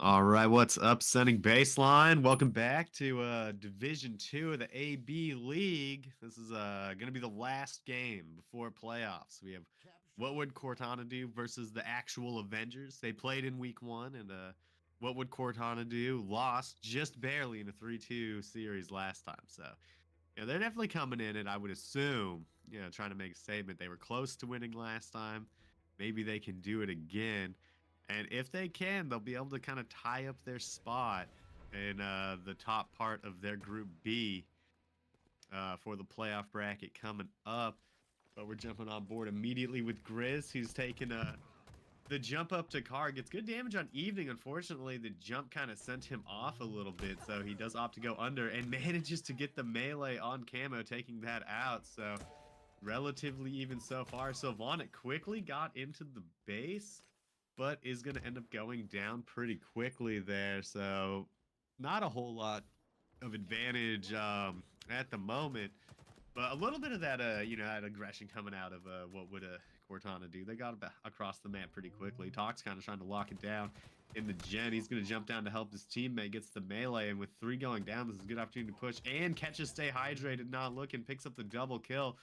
All right, what's up, Sunning Baseline? Welcome back to Division Two of the AB League. This is going to be the last game before playoffs. We have what would Cortana do versus the actual Avengers. They played in Week One, and what would Cortana do? Lost just barely in a 3-2 series last time. So, they're definitely coming in, and I would assume, trying to make a statement. They were close to winning last time. Maybe they can do it again. And if they can, they'll be able to kind of tie up their spot in the top part of their Group B for the playoff bracket coming up. But we're jumping on board immediately with Grizz, who's taking the jump up to Car. Gets good damage on Evening. Unfortunately, the jump kind of sent him off a little bit, so he does opt to go under and manages to get the melee on Camo, taking that out. So relatively even so far. Sylvanic quickly got into the base, but is going to end up going down pretty quickly there. So not a whole lot of advantage at the moment. But a little bit of that, that aggression coming out of what would Cortana do? They got across the map pretty quickly. Talk's kind of trying to lock it down in the gen. He's going to jump down to help his teammate. Gets the melee, and with 3 going down, this is a good opportunity to push and catches Stay Hydrated, not looking, picks up the double kill.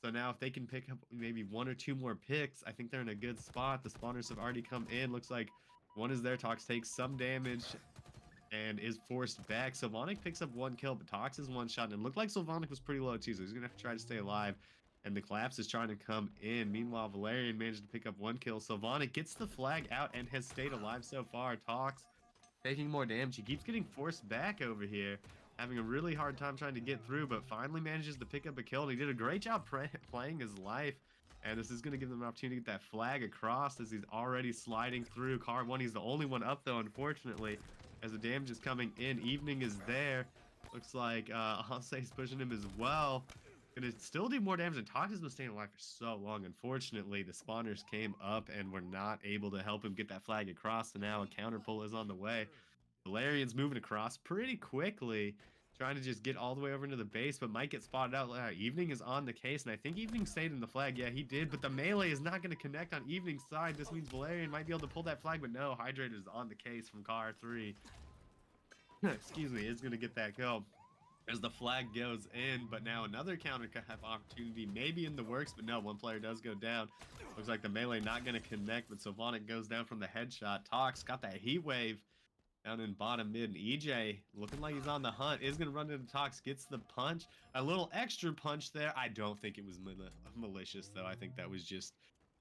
So now if they can pick up maybe 1 or 2 more picks, I think they're in a good spot. The spawners have already come in. Looks like one is there. Tox takes some damage and is forced back. Sylvanic picks up 1 kill, but Tox is 1 shot. And it looked like Sylvanic was pretty low too, so he's going to have to try to stay alive. And the collapse is trying to come in. Meanwhile, Valerian managed to pick up 1 kill. Sylvanic gets the flag out and has stayed alive so far. Tox taking more damage. He keeps getting forced back over here, having a really hard time trying to get through, but finally manages to pick up a kill. And he did a great job playing his life. And this is going to give them an opportunity to get that flag across as he's already sliding through. Car 1, he's the only one up, though, unfortunately, as the damage is coming in. Evening is there. Looks like Hanse's pushing him as well. Gonna still do more damage, and Tox has been staying alive for so long. Unfortunately, the spawners came up and were not able to help him get that flag across, so now a counter pull is on the way. Valerian's moving across pretty quickly, trying to just get all the way over into the base, but might get spotted out. Evening is on the case, and I think Evening stayed in the flag. Yeah, he did, but the melee is not going to connect on Evening's side. This means Valerian might be able to pull that flag, but no, Hydrated is on the case from Car 3. Excuse me, is going to get that kill as the flag goes in, but now another counter could have opportunity maybe in the works, but no, one player does go down. Looks like the melee not going to connect, but Sylvanic goes down from the headshot. Tox got that heat wave down in bottom mid, and EJ looking like he's on the hunt, is going to run into Tox, gets the punch, a little extra punch there. I don't think it was malicious, though. I think that was just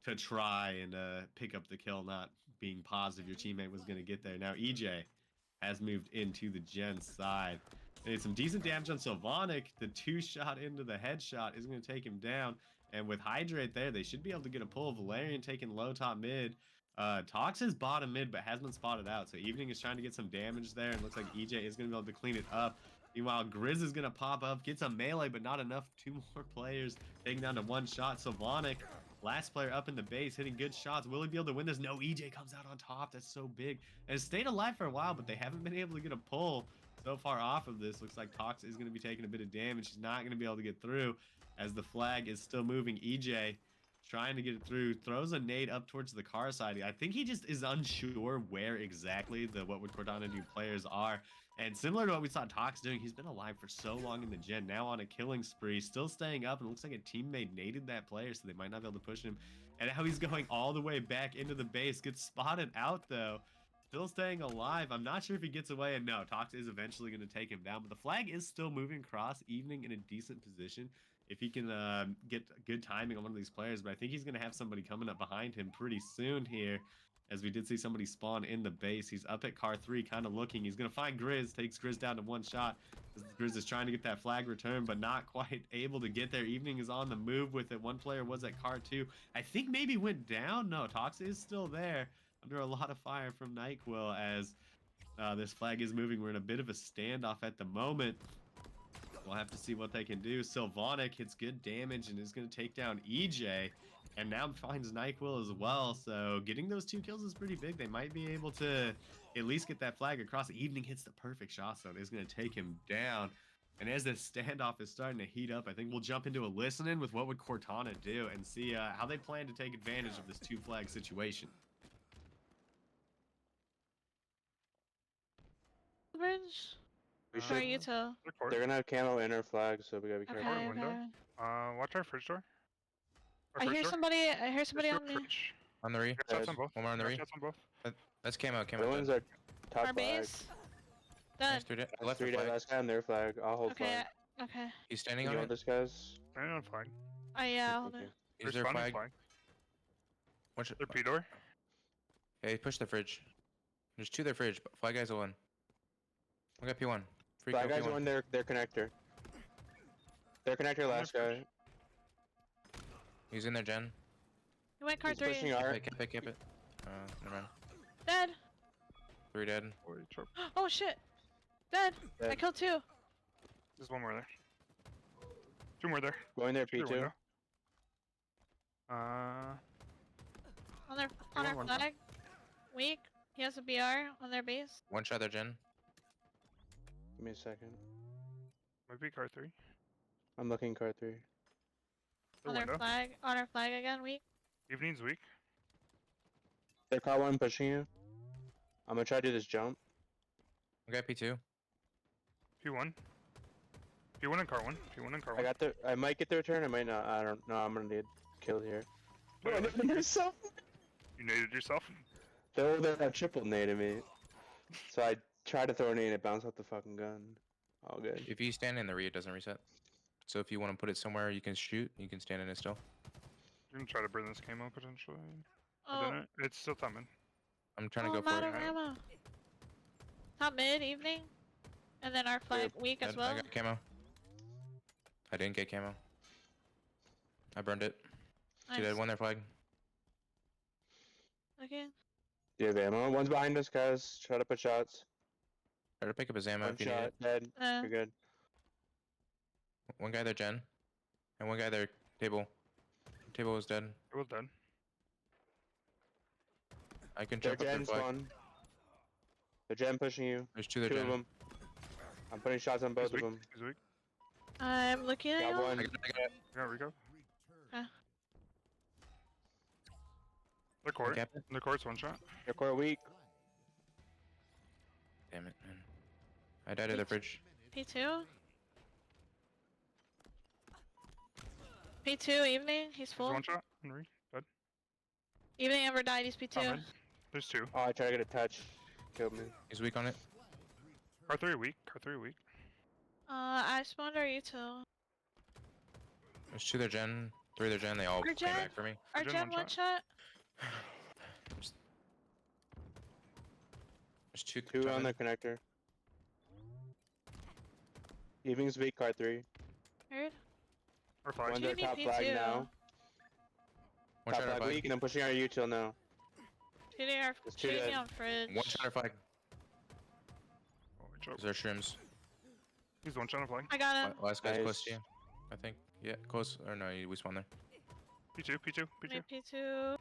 to try and pick up the kill, not being positive your teammate was going to get there. Now EJ has moved into the gen side. They did some decent damage on Sylvanic. The 2-shot into the headshot is going to take him down. And with Hydrate there, they should be able to get a pull. Valerian taking low top mid. Tox is bottom mid, but has been spotted out. So Evening is trying to get some damage there. And looks like EJ is going to be able to clean it up. Meanwhile, Grizz is going to pop up, gets a melee, but not enough. 2 more players taking down to 1 shot. Sylvanic, last player up in the base, hitting good shots. Will he be able to win this? No, EJ comes out on top. That's so big. And has stayed alive for a while, but they haven't been able to get a pull so far off of this. Looks like Tox is going to be taking a bit of damage. He's not going to be able to get through as the flag is still moving. EJ trying to get it through, throws a nade up towards the car side. I think he just is unsure where exactly the what would Cortana do players are. And similar to what we saw Tox doing, he's been alive for so long in the gen, now on a killing spree, still staying up, and it looks like a teammate naded that player, so they might not be able to push him. And now he's going all the way back into the base, gets spotted out though. Still staying alive. I'm not sure if he gets away, and no, Tox is eventually going to take him down, but the flag is still moving across, Evening in a decent position if he can get good timing on one of these players. But I think he's going to have somebody coming up behind him pretty soon here, as we did see somebody spawn in the base. He's up at car 3, kind of looking. He's going to find Grizz, takes Grizz down to 1 shot. Grizz is trying to get that flag return, but not quite able to get there. Evening is on the move with it. One player was at car 2. I think maybe went down. No, Tox is still there under a lot of fire from NyQuil as this flag is moving. We're in a bit of a standoff at the moment. We'll have to see what they can do. Sylvanic hits good damage and is going to take down EJ. And now finds NyQuil as well. So getting those 2 kills is pretty big. They might be able to at least get that flag across. Evening hits the perfect shot zone. Is going to take him down. And as this standoff is starting to heat up, I think we'll jump into a listen-in with what would Cortana do and see how they plan to take advantage of this 2-flag situation. bridge? We Or should. you two? Record. They're gonna have camo in our flag, so we gotta be Okay, careful. Or window. okay. Watch our fridge door. Our I fridge hear door. somebody. I hear somebody Fridge on door, me. fridge. On the re. Got shots on Dead. both. One more on the Got re. shots on both. That's camo. The Camo ones dead. are top Our flag. base. Nice, Dead. three dead. That's Left three the dead. flag. Last guy on their flag. I'll hold Okay. flag. Okay. He's standing You on want it. this, guys? Standing on flag. Oh yeah. Hold Okay. on. Is There's there spawning flag? flag. Watch Their P door. Hey, push the fridge. There's two there fridge. But flag guys will win. We got P1. Free Flag kill guys P1. on their connector. Their connector, On last their guy. He's in there, Jen. He went car He's 3. pushing our. Keep it. Never mind. Dead. 3 dead. Boy, chop. Oh shit. Dead. I Dead. killed 2. There's one more there. Two more there. Going there, Through P2. window. On their one. flag. Weak. He has a BR on their base. One shot there, Jen. Give me a second. Might be car 3. I'm looking car 3. The On their window. flag. On our flag again. Weak. Evening's weak. They're car 1 pushing you. I'm gonna try to do this jump. We got P2. P1. P1 and car 1. P1 and car 1. I got the. I might get the return. I might not. I don't know. I'm gonna need kill here. Oh, yeah. yourself. You naded yourself. They're triple naded me. So I tried to throw a nade and it bounced off the fucking gun. All good. If you stand in the re, it doesn't reset. So if you want to put it somewhere you can shoot, you can stand in it still. You can try to burn this camo potentially. Oh. Didn't. It's still coming. I'm trying to Oh, go for I'm it. out of ammo. Top mid evening. And then our flag weak as Dead. well. I got camo. I didn't get camo. I burned it. Two dead, Nice. one there flag. Okay. Do you have ammo? One's behind us, guys. Try to put shots. Try to pick up his ammo One if you need shot. it. Dead. Uh, You're good. One guy there, Jen. And one guy there, table. Table is dead. It was dead. I can They're jump up their Gen's flag. one. They're Gen pushing you. There's two there, Two of Jen. them. I'm putting shots on both He's of weak. them. He's weak. I'm looking at Got you. one. I got it. Yeah, Rico. Okay. The court. Cap it. The court's one shot. They're core weak. Damn it, man. I died at the fridge. P2. P2 evening. He's He's full. one shot. Henry. Dead. Evening ever died. He's P2. Coming. There's two. Oh, I tried to get a touch. Killed me. He's weak on it. Car 3 weak. Car 3 weak. I spawned our U2. There's two there, Jen. Three there, Jen. They all Or came Jen. back for me. Our Gen gen one one shot. There's two. Two on the coming. connector. Evening's weak, car 3. Heard. Or 5. One's our GDP top flag too. now. One Top shot our flag weak, flag. and I'm pushing our util now. Shooting our There's two shooting dead. on fridge. One shot our flag. Oh, we choked. Is there shrooms? He's one shot of flag. I got him. Last guy's close to Nice. you. I think. Yeah, close. Or no, we spawned there. P2. P2. P2. Mid P2.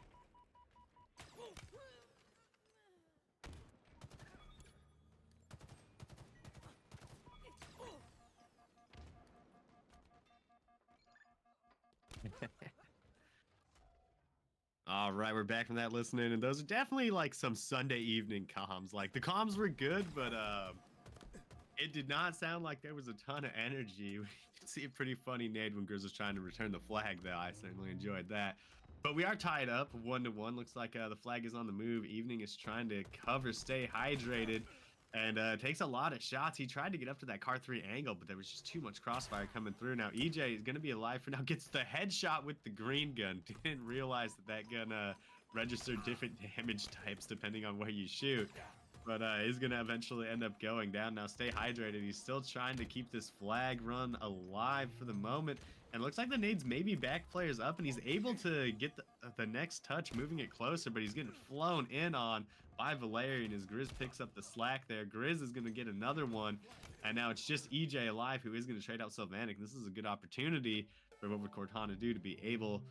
All right, we're back from that listening, and those are definitely like some Sunday evening comms. Like the comms were good, but it did not sound like there was a ton of energy. We could see a pretty funny nade when Grizz was trying to return the flag, though. I certainly enjoyed that. But we are tied up 1-1. Looks like the flag is on the move. Evening is trying to cover, stay hydrated, and takes a lot of shots. He tried to get up to that car 3 angle, but there was just too much crossfire coming through. Now EJ is going to be alive for now. Gets the headshot with the green gun. Didn't realize that gun registered different damage types depending on where you shoot. But is going to eventually end up going down. Now stay hydrated. He's still trying to keep this flag run alive for the moment. And it looks like the nades maybe back players up, and he's able to get the next touch, moving it closer, but he's getting flown in on by Valerian as Grizz picks up the slack there. Grizz is going to get another one, and now it's just EJ alive, who is going to trade out Sylvanik. This is a good opportunity for what would Cortana do to be able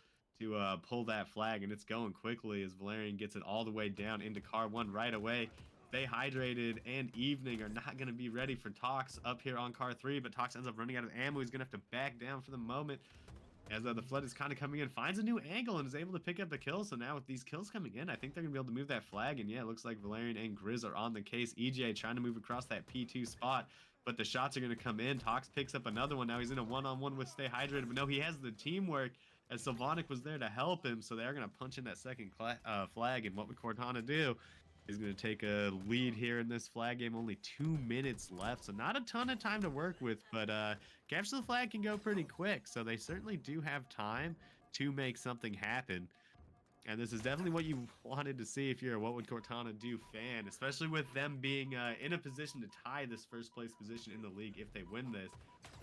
to pull that flag, and it's going quickly as Valerian gets it all the way down into car 1 right away. Stay hydrated and Evening are not going to be ready for Tox up here on car 3, but Tox ends up running out of ammo. He's going to have to back down for the moment. as the flood is kind of coming in, finds a new angle and is able to pick up the kill. So now with these kills coming in, I think they're gonna be able to move that flag. And yeah, it looks like Valerian and Grizz are on the case. EJ trying to move across that P2 spot, but the shots are gonna come in. Tox picks up another one. Now he's in a one-on-one with Stay Hydrated, but no, he has the teamwork as Sylvanic was there to help him. So they're gonna punch in that second flag. And what would Cortana do? Is going to take a lead here in this flag game. Only 2 minutes left, so not a ton of time to work with, but capture the flag can go pretty quick, so they certainly do have time to make something happen. And this is definitely what you wanted to see if you're a What Would Cortana Do fan, especially with them being in a position to tie this first place position in the league if they win this.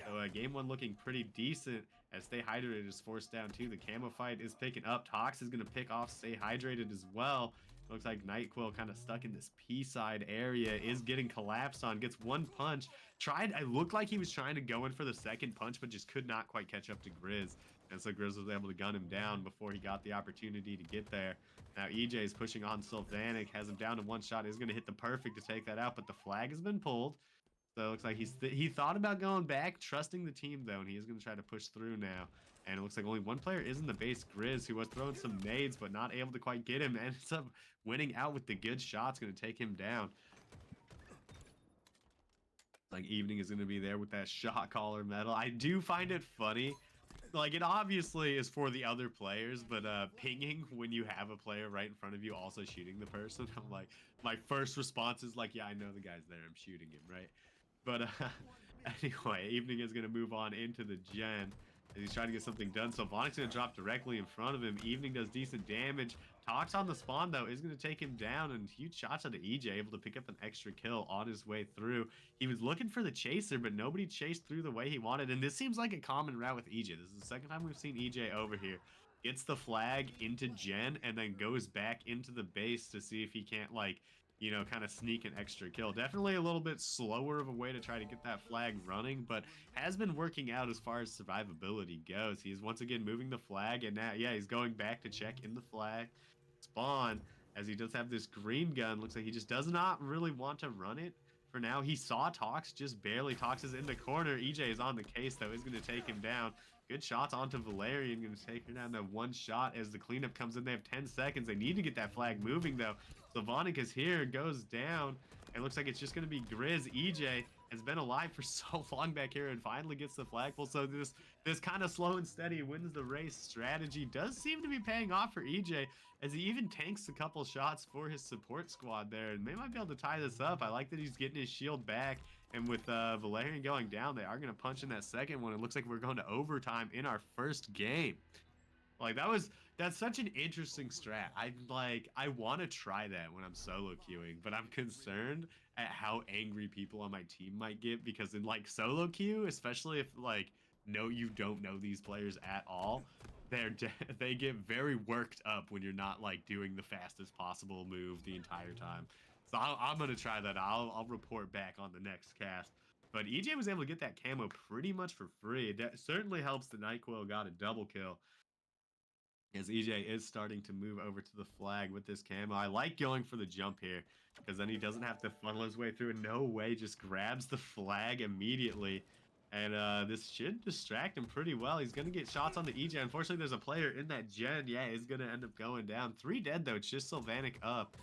So game one looking pretty decent as Stay Hydrated is forced down too. The camo fight is picking up. Tox is going to pick off Stay Hydrated as well. Looks like Nightquill kind of stuck in this P side area, is getting collapsed on, gets one punch. I looked like he was trying to go in for the second punch, but just could not quite catch up to Grizz. And so Grizz was able to gun him down before he got the opportunity to get there. Now EJ is pushing on Sylvanic, has him down to one shot, is going to hit the perfect to take that out, but the flag has been pulled. So it looks like he thought about going back, trusting the team though, and he is going to try to push through now. And it looks like only one player is in the base, Grizz, who was throwing some nades, but not able to quite get him. And ends up winning out with the good shots, going to take him down. Like Evening is going to be there with that shot caller medal. I do find it funny. Like, it obviously is for the other players, but pinging when you have a player right in front of you also shooting the person. I'm like, my first response is like, yeah, I know the guy's there. I'm shooting him, right? But anyway, Evening is going to move on into the gen. As he's trying to get something done. So Vonic's going to drop directly in front of him. Evening does decent damage. Tox on the spawn, though, is going to take him down. And huge shots out of EJ, able to pick up an extra kill on his way through. He was looking for the chaser, but nobody chased through the way he wanted. And this seems like a common route with EJ. This is the second time we've seen EJ over here. Gets the flag into gen and then goes back into the base to see if he can't, like, you know, kind of sneak an extra kill. Definitely a little bit slower of a way to try to get that flag running, but has been working out as far as survivability goes. He's once again moving the flag, and now, yeah, he's going back to check in the flag spawn, as he does have this green gun. Looks like he just does not really want to run it for now. He saw Tox just barely. Tox is in the corner. EJ is on the case, though, is going to take him down. Good shots onto Valerian, going to take her down to one shot as the cleanup comes in. They have 10 seconds. They need to get that flag moving, though. Sylvanic is here, goes down. It looks like it's just going to be Grizz. EJ has been alive for so long back here and finally gets the flagpole. So this kind of slow and steady wins the race strategy does seem to be paying off for EJ, as he even tanks a couple shots for his support squad there. And they might be able to tie this up. I like that he's getting his shield back. And with Valerian going down, they are going to punch in that second one. It looks like we're going to overtime in our first game. Like, that's such an interesting strat. I want to try that when I'm solo queuing, but I'm concerned at how angry people on my team might get, because in like solo queue, especially if like you don't know these players at all, they get very worked up when you're not like doing the fastest possible move the entire time. So I'm gonna try that. I'll report back on the next cast. But EJ was able to get that camo pretty much for free. That certainly helps the Nightquill got a double kill, as EJ is starting to move over to the flag with this camo. I like going for the jump here, because then he doesn't have to funnel his way through. No way, just grabs the flag immediately. And this should distract him pretty well. He's going to get shots on the EJ. Unfortunately, there's a player in that gen. Yeah, he's going to end up going down. 3 dead, though. It's just Sylvanic up.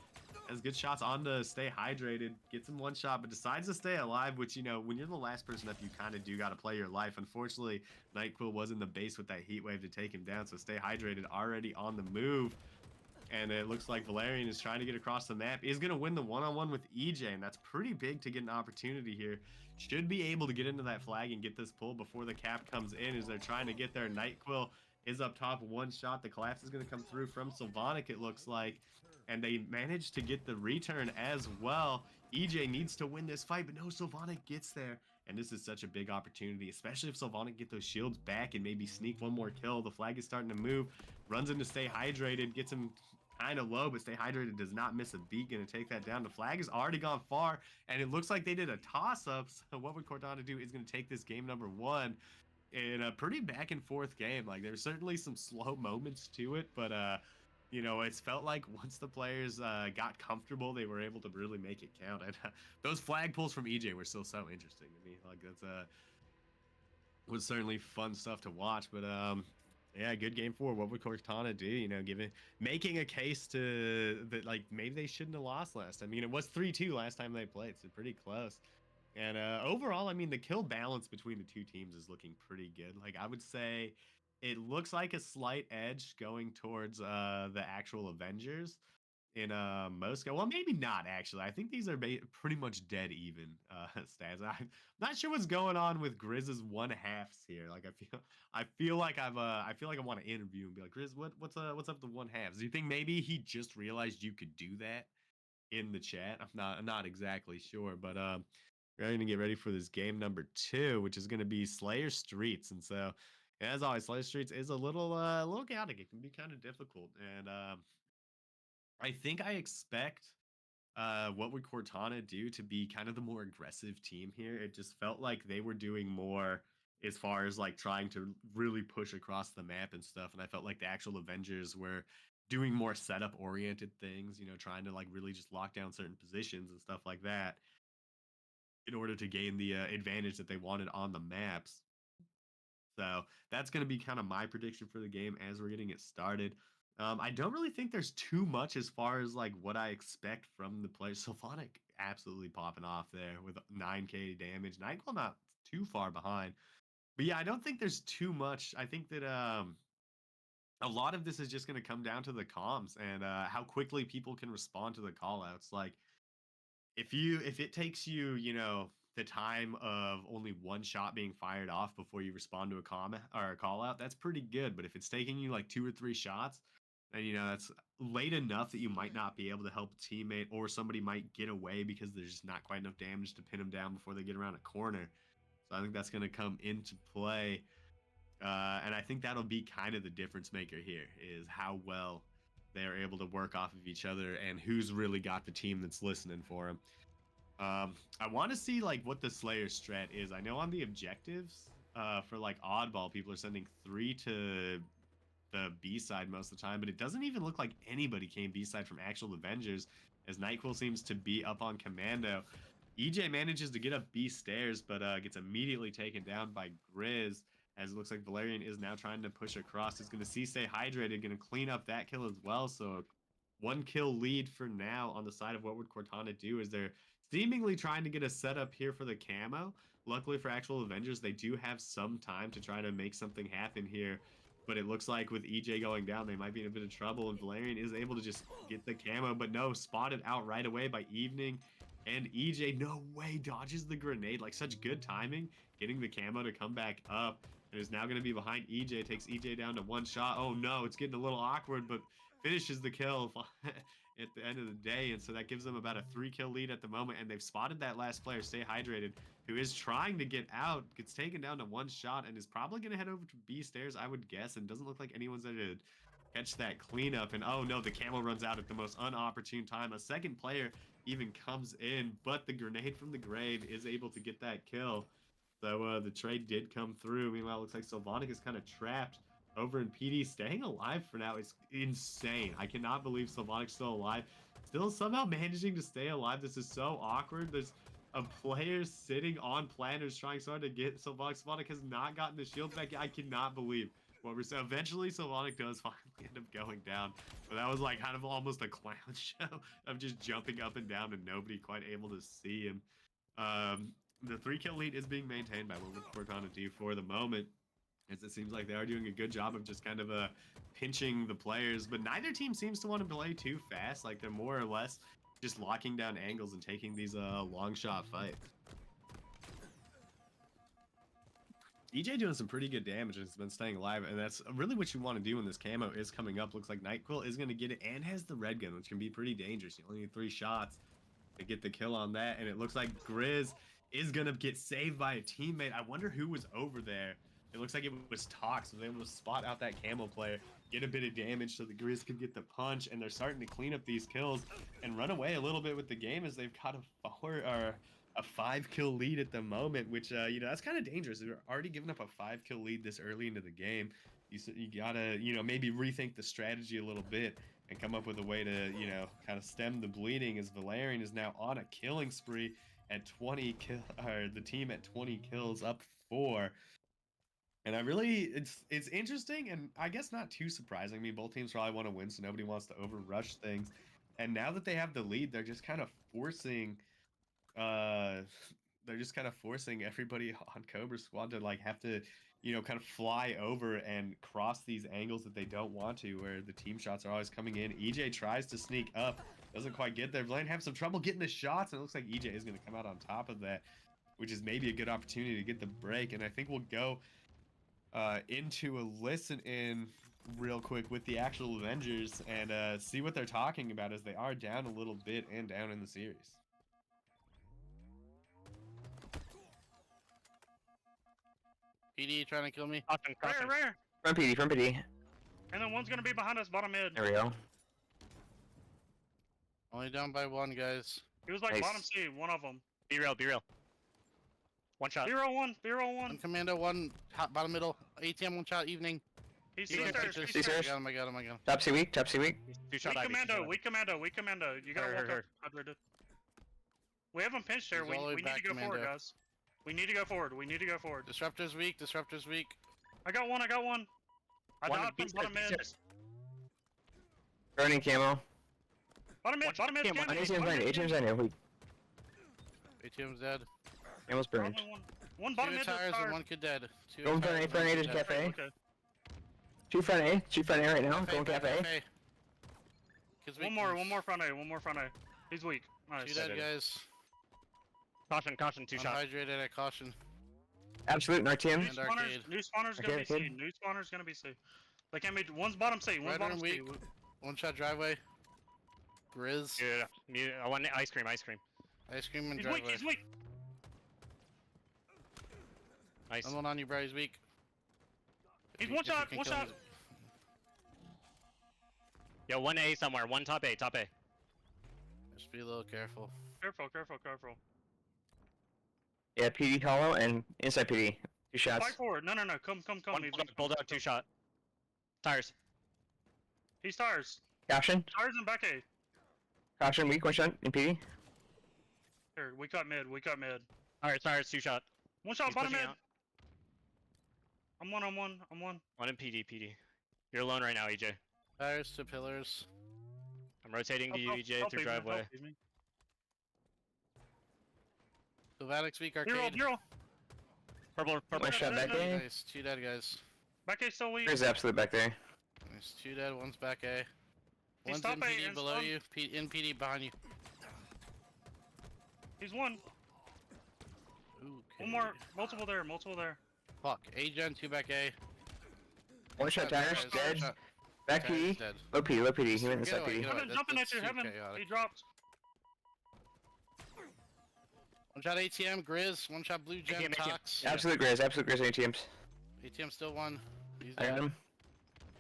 Has good shots on to Stay Hydrated. Gets him one shot, but decides to stay alive, which, you know, when you're the last person up, you kind of do got to play your life. Unfortunately, Nightquill was in the base with that heat wave to take him down, so Stay Hydrated already on the move. And it looks like Valerian is trying to get across the map. He's going to win the one-on-one with EJ, and that's pretty big to get an opportunity here. Should be able to get into that flag and get this pull before the cap comes in, as they're trying to get there. Nightquill is up top, one shot. The collapse is going to come through from Sylvanic, it looks like. And they managed to get the return as well. EJ needs to win this fight, but no, Sylvanic gets there. And this is such a big opportunity, especially if Sylvanic get those shields back and maybe sneak one more kill. The flag is starting to move. Runs into Stay Hydrated, gets him kind of low, but Stay Hydrated does not miss a beat. Gonna take that down. The flag has already gone far, and it looks like they did a toss-up. So what would Cortana do is gonna take this game number 1 in a pretty back and forth game. Like, there's certainly some slow moments to it, but you know, it's felt like once the players got comfortable, they were able to really make it count. And those flag pulls from EJ were still so interesting to me. Like, that's was certainly fun stuff to watch. But Yeah, good game for what would Cortana do? You know, making a case to that like maybe they shouldn't have lost last time. I mean, it was 3-2 last time they played, so pretty close. And overall, I mean, the kill balance between the two teams is looking pretty good. Like I would say, it looks like a slight edge going towards the actual Avengers in Moscow. Well, maybe not actually. I think these are pretty much dead even stats. I'm not sure what's going on with Grizz's one halves here. Like I feel like I feel like I want to interview and be like, Grizz, what's up with the one halves? Do you think maybe he just realized you could do that in the chat? I'm not exactly sure, but we're going to get ready for this game number 2, which is going to be Slayer Streets. And so, as always, Slayer Streets is a little chaotic. It can be kind of difficult, and I think I expect what would Cortana do to be kind of the more aggressive team here. It just felt like they were doing more as far as like trying to really push across the map and stuff. And I felt like the actual Avengers were doing more setup oriented things, you know, trying to like really just lock down certain positions and stuff like that in order to gain the advantage that they wanted on the maps. So that's going to be kind of my prediction for the game as we're getting it started. I don't really think there's too much as far as like what I expect from the players. Sylphonic absolutely popping off there with 9k damage. Nyquil not too far behind. But yeah, I don't think there's too much. I think that a lot of this is just going to come down to the comms and how quickly people can respond to the callouts. Like if it takes you, you know, the time of only one shot being fired off before you respond to a comment or a call out, that's pretty good. But if it's taking you like 2 or 3 shots, then you know that's late enough that you might not be able to help a teammate, or somebody might get away because there's just not quite enough damage to pin them down before they get around a corner. So I think that's going to come into play, and I think that'll be kind of the difference maker here is how well they're able to work off of each other and who's really got the team that's listening for them. I want to see like what the Slayer strat is. I know on the objectives, for like oddball, people are sending 3 to the B side most of the time, but it doesn't even look like anybody came B side from actual Avengers, as Nyquil seems to be up on Commando. EJ manages to get up B stairs, but gets immediately taken down by Grizz, as it looks like Valerian is now trying to push across. He's going to see Stay Hydrated, going to clean up that kill as well. So 1 kill lead for now on the side of what would Cortana do, is they're seemingly trying to get a setup here for the camo. Luckily for actual Avengers, they do have some time to try to make something happen here. But it looks like with EJ going down, they might be in a bit of trouble. And Valerian is able to just get the camo, but no, spotted out right away by Evening. And EJ, no way, dodges the grenade. Like, such good timing, getting the camo to come back up. And is now going to be behind EJ. Takes EJ down to 1 shot. Oh, no, it's getting a little awkward, but finishes the kill at the end of the day. And so that gives them about a 3-kill lead at the moment. And they've spotted that last player, Stay Hydrated, who is trying to get out, gets taken down to 1 shot, and is probably going to head over to B stairs, I would guess. And doesn't look like anyone's there to catch that cleanup. And oh no, the camo runs out at the most unopportune time. A second player even comes in, but the grenade from the grave is able to get that kill. So the trade did come through. Meanwhile, it looks like Sylphonic is kind of trapped over in PD. Staying alive for now is insane. I cannot believe Sylphonic's still alive. Still somehow managing to stay alive. This is so awkward. There's a player sitting on planners trying so hard to get Sylphonic. Sylphonic has not gotten the shield back. I cannot believe what we're saying. Eventually, Sylphonic does finally end up going down. But that was like kind of almost a clown show of just jumping up and down and nobody quite able to see him. The 3-kill lead is being maintained by what we're Cortana do for the moment, as it seems like they are doing a good job of just kind of pinching the players, but neither team seems to want to play too fast. Like, they're more or less just locking down angles and taking these long shot fights. EJ doing some pretty good damage and has been staying alive, and that's really what you want to do when this camo is coming up. Looks like Nyquil is going to get it and has the red gun, which can be pretty dangerous. You only need 3 shots to get the kill on that, and it looks like Grizz is going to get saved by a teammate. I wonder who was over there. It looks like it was Tox, was able to spot out that camo player, get a bit of damage so the Grizz could get the punch, and they're starting to clean up these kills and run away a little bit with the game, as they've got a 5-kill lead at the moment, which you know, that's kind of dangerous. They're already giving up a 5-kill lead this early into the game. You gotta, you know, maybe rethink the strategy a little bit and come up with a way to, you know, kind of stem the bleeding, as Valerian is now on a killing spree at 20 kill, or the team at 20 kills, up 4. And I really, it's interesting and I guess not too surprising. I mean, both teams probably want to win, so nobody wants to overrush things. And now that they have the lead, they're just kind of forcing, uh, they're just kind of forcing everybody on Cobra Squad to like have to, kind of fly over and cross these angles that they don't want to, where the team shots are always coming in. EJ tries to sneak up, doesn't quite get there. Blaine have some trouble getting the shots, and it looks like EJ is going to come out on top of that, which is maybe a good opportunity to get the break. And I think we'll go into a listen in real quick with the actual Avengers and see what they're talking about, as they are down a little bit and down in the series. PD trying to kill me. Caution, caution. Rare. Front PD, front PD. And then one's gonna be behind us, bottom mid. There we go. Only down by one, guys. He was like Nice. bottom C, one of them. Be real, be real. One shot. 0-1, 0-1. One commando, one hot bottom middle. ATM, one shot, evening. He's He went C-stairs, pictures. C-stairs. C-stairs. I got him, I got him, I got him. Top C weak, top C weak. Two shot Weak Ivy. commando, weak commando, weak commando. You gotta Her, walk her, up hydrated. We haven't pinched here. He's We all the way need back to go forward, commando. guys. We need to go forward. We need to go forward. Disruptor's weak, disruptor's weak. I got one, I got one. I One died from beast bottom there, mid. beast Burning camo. Bottom mid, One bottom mid. shot, scan On me, ATM's bottom on you, mid, ATM's on you. Weak. ATM's dead. Camo's burned. Only one. One bottom Two mid, tires tire. and one kid dead. Two Going front tires A, and front one A to kid dead. cafe. Okay. Two front A right now. Going cafe. Kid's One weak, more, kid's- one more front A, one more front A. He's weak. Nice. Two dead, guys. Caution, caution, two shot. Unhydrated at caution. Absolute New RTM. And arcade. spawner's gonna be Arcade, C. arcade. New spawner's gonna be C. They can't be. One's bottom C. One's Red bottom room C. weak. One shot driveway. Grizz. Yeah, one ice cream, ice cream. Ice cream and He's weak. driveway. He's weak. Nice. I'm one on you, bro. He's weak. He's If you- one if you shot. can One kill him, shot. Yo, one A somewhere, one top A, top A. Just be a little careful. Careful, careful, careful. Yeah, PD hollow and inside PD. Two shots. Fight forward. No, no, no. Come, come, come. One bulldog, two shot. Tires. He's tires. Caution. Tires and back A. Caution weak. One shot in PD. Here, we cut mid. We cut mid. Tires, two shot. One shot, He's bottom pushing mid. out. I'm one on one. I'm one. One in PD. You're alone right now, EJ. Tires to pillars. I'm rotating to you, Help, EJ, help through me, man, driveway. help me. Sylvatic's weak Hero, arcade. hero. Purple. One shot back A. Nice. Two dead, guys. Back A still weak. There's absolute back there. Nice. Two dead. One's back A. He's One's top in A PD and below stun. you. In PD behind you. He's one. Okay. One more. Multiple there. Multiple there. Fuck. A-gen, two back A. One shot tires. One Dead. shot. Back Tires, PD. dead. Low PD. Low PD. He went Get inside away, PD. get away. Heaven jumping that's at you. too Heaven. chaotic. He dropped. One shot ATM, Grizz. One shot blue gem, ATM. Tox. Yeah. Absolute Grizz on ATMs. ATM still one. He's I got dead. him.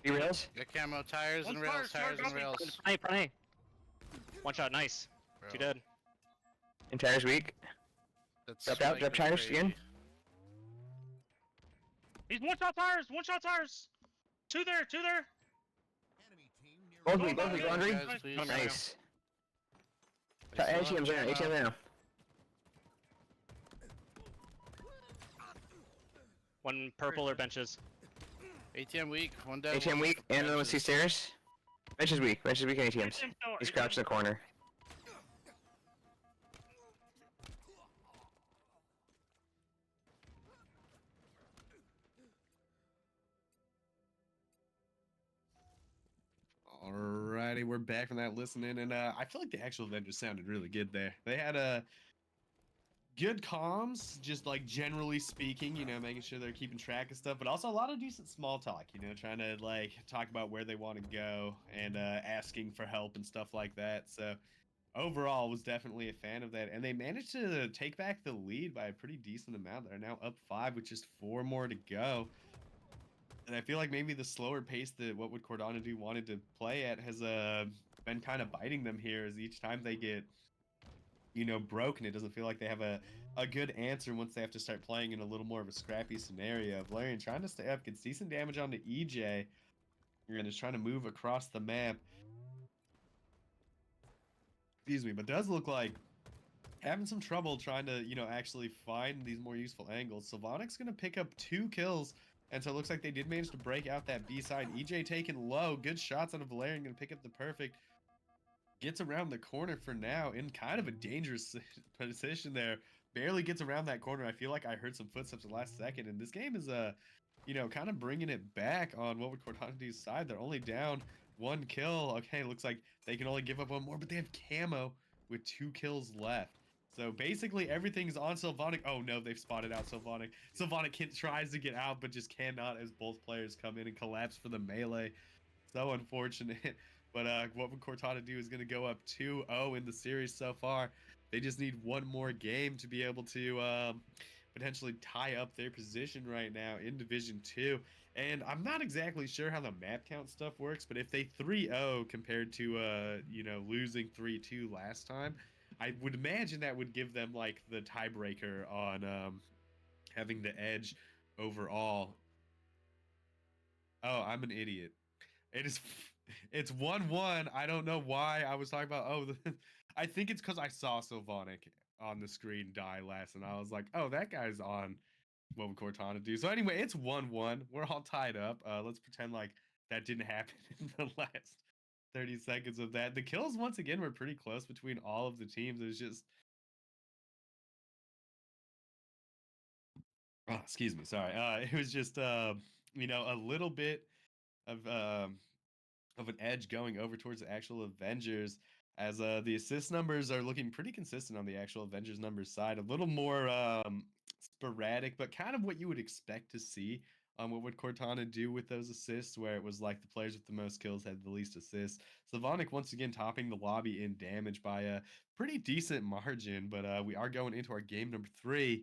B rails. Got camo, tires One and rails, tires, tires and copy. rails. Front A. One shot, nice. Two Bro, dead. And tires weak. that's Drop out, spike drop was tires crazy. again. He's one shot tires. One shot tires. Two there. Two there. Both Oh weak. Both my weak. God. Laundry. Guys, please. Nice. I still have ATM's right now. camo. ATM now. One purple or benches. ATM weak, one dead. ATM one weak. And another one C benches. stairs. Bench is weak. Bench is weak on ATMs. ATM still- He's ATM crouched in the corner. Alrighty, we're back from that listening, and I feel like the actual Avengers sounded really good there. They had a good comms, just like generally speaking, making sure they're keeping track of stuff, but also a lot of decent small talk, trying to like talk about where they want to go and asking for help and stuff like that. So overall, was definitely a fan of that, and they managed to take back the lead by a pretty decent amount. They're now up 5 with just 4 more to go. And I feel like maybe the slower pace that What Would Cordana Do wanted to play at has been kind of biting them here, as each time they get, broken, it doesn't feel like they have a good answer once they have to start playing in a little more of a scrappy scenario. Valerian trying to stay up, gets decent damage onto EJ, and is trying to move across the map. Excuse me, but does look like having some trouble trying to, actually find these more useful angles. Sylvanic's going to pick up 2 kills And so it looks like they did manage to break out that B side. EJ taking low. Good shots out of Valerian. Going to pick up the perfect. Gets around the corner for now in kind of a dangerous position there. Barely gets around that corner. I feel like I heard some footsteps the last second. And this game is, you know, kind of bringing it back on what would Cortana do's side. They're only down 1 kill. Okay, looks like they can only give up 1 more, but they have Camo with 2 kills left. So basically everything's on Sylvonic. Oh no, they've spotted out Sylvonic. Sylvonic tries to get out, but just cannot as both players come in and collapse for the melee. So unfortunate. But what would Cortana do is going to go up 2-0 in the series so far. They just need 1 more game to be able to potentially tie up their position right now in Division 2. And I'm not exactly sure how the map count stuff works, but if they 3-0 compared to, you know, losing 3-2 last time, I would imagine that would give them like the tiebreaker on having the edge overall. Oh, I'm an idiot. It's 1-1. I don't know why I was talking about. Oh, I think it's because I saw Sylvonic on the screen die last, and I was like, oh, that guy's on what would Cortana do? So anyway, it's 1-1. We're all tied up. Let's pretend like that didn't happen in the last 30 seconds of that. The kills once again were pretty close between all of the teams. It was just excuse me, sorry. It was just you know, a little bit of an edge going over towards the actual Avengers, as the assist numbers are looking pretty consistent on the actual Avengers numbers side. A little more sporadic, but kind of what you would expect to see. What would Cortana do with those assists, where it was like the players with the most kills had the least assists. Sylvonic once again topping the lobby in damage by a pretty decent margin, but we are going into our game number 3,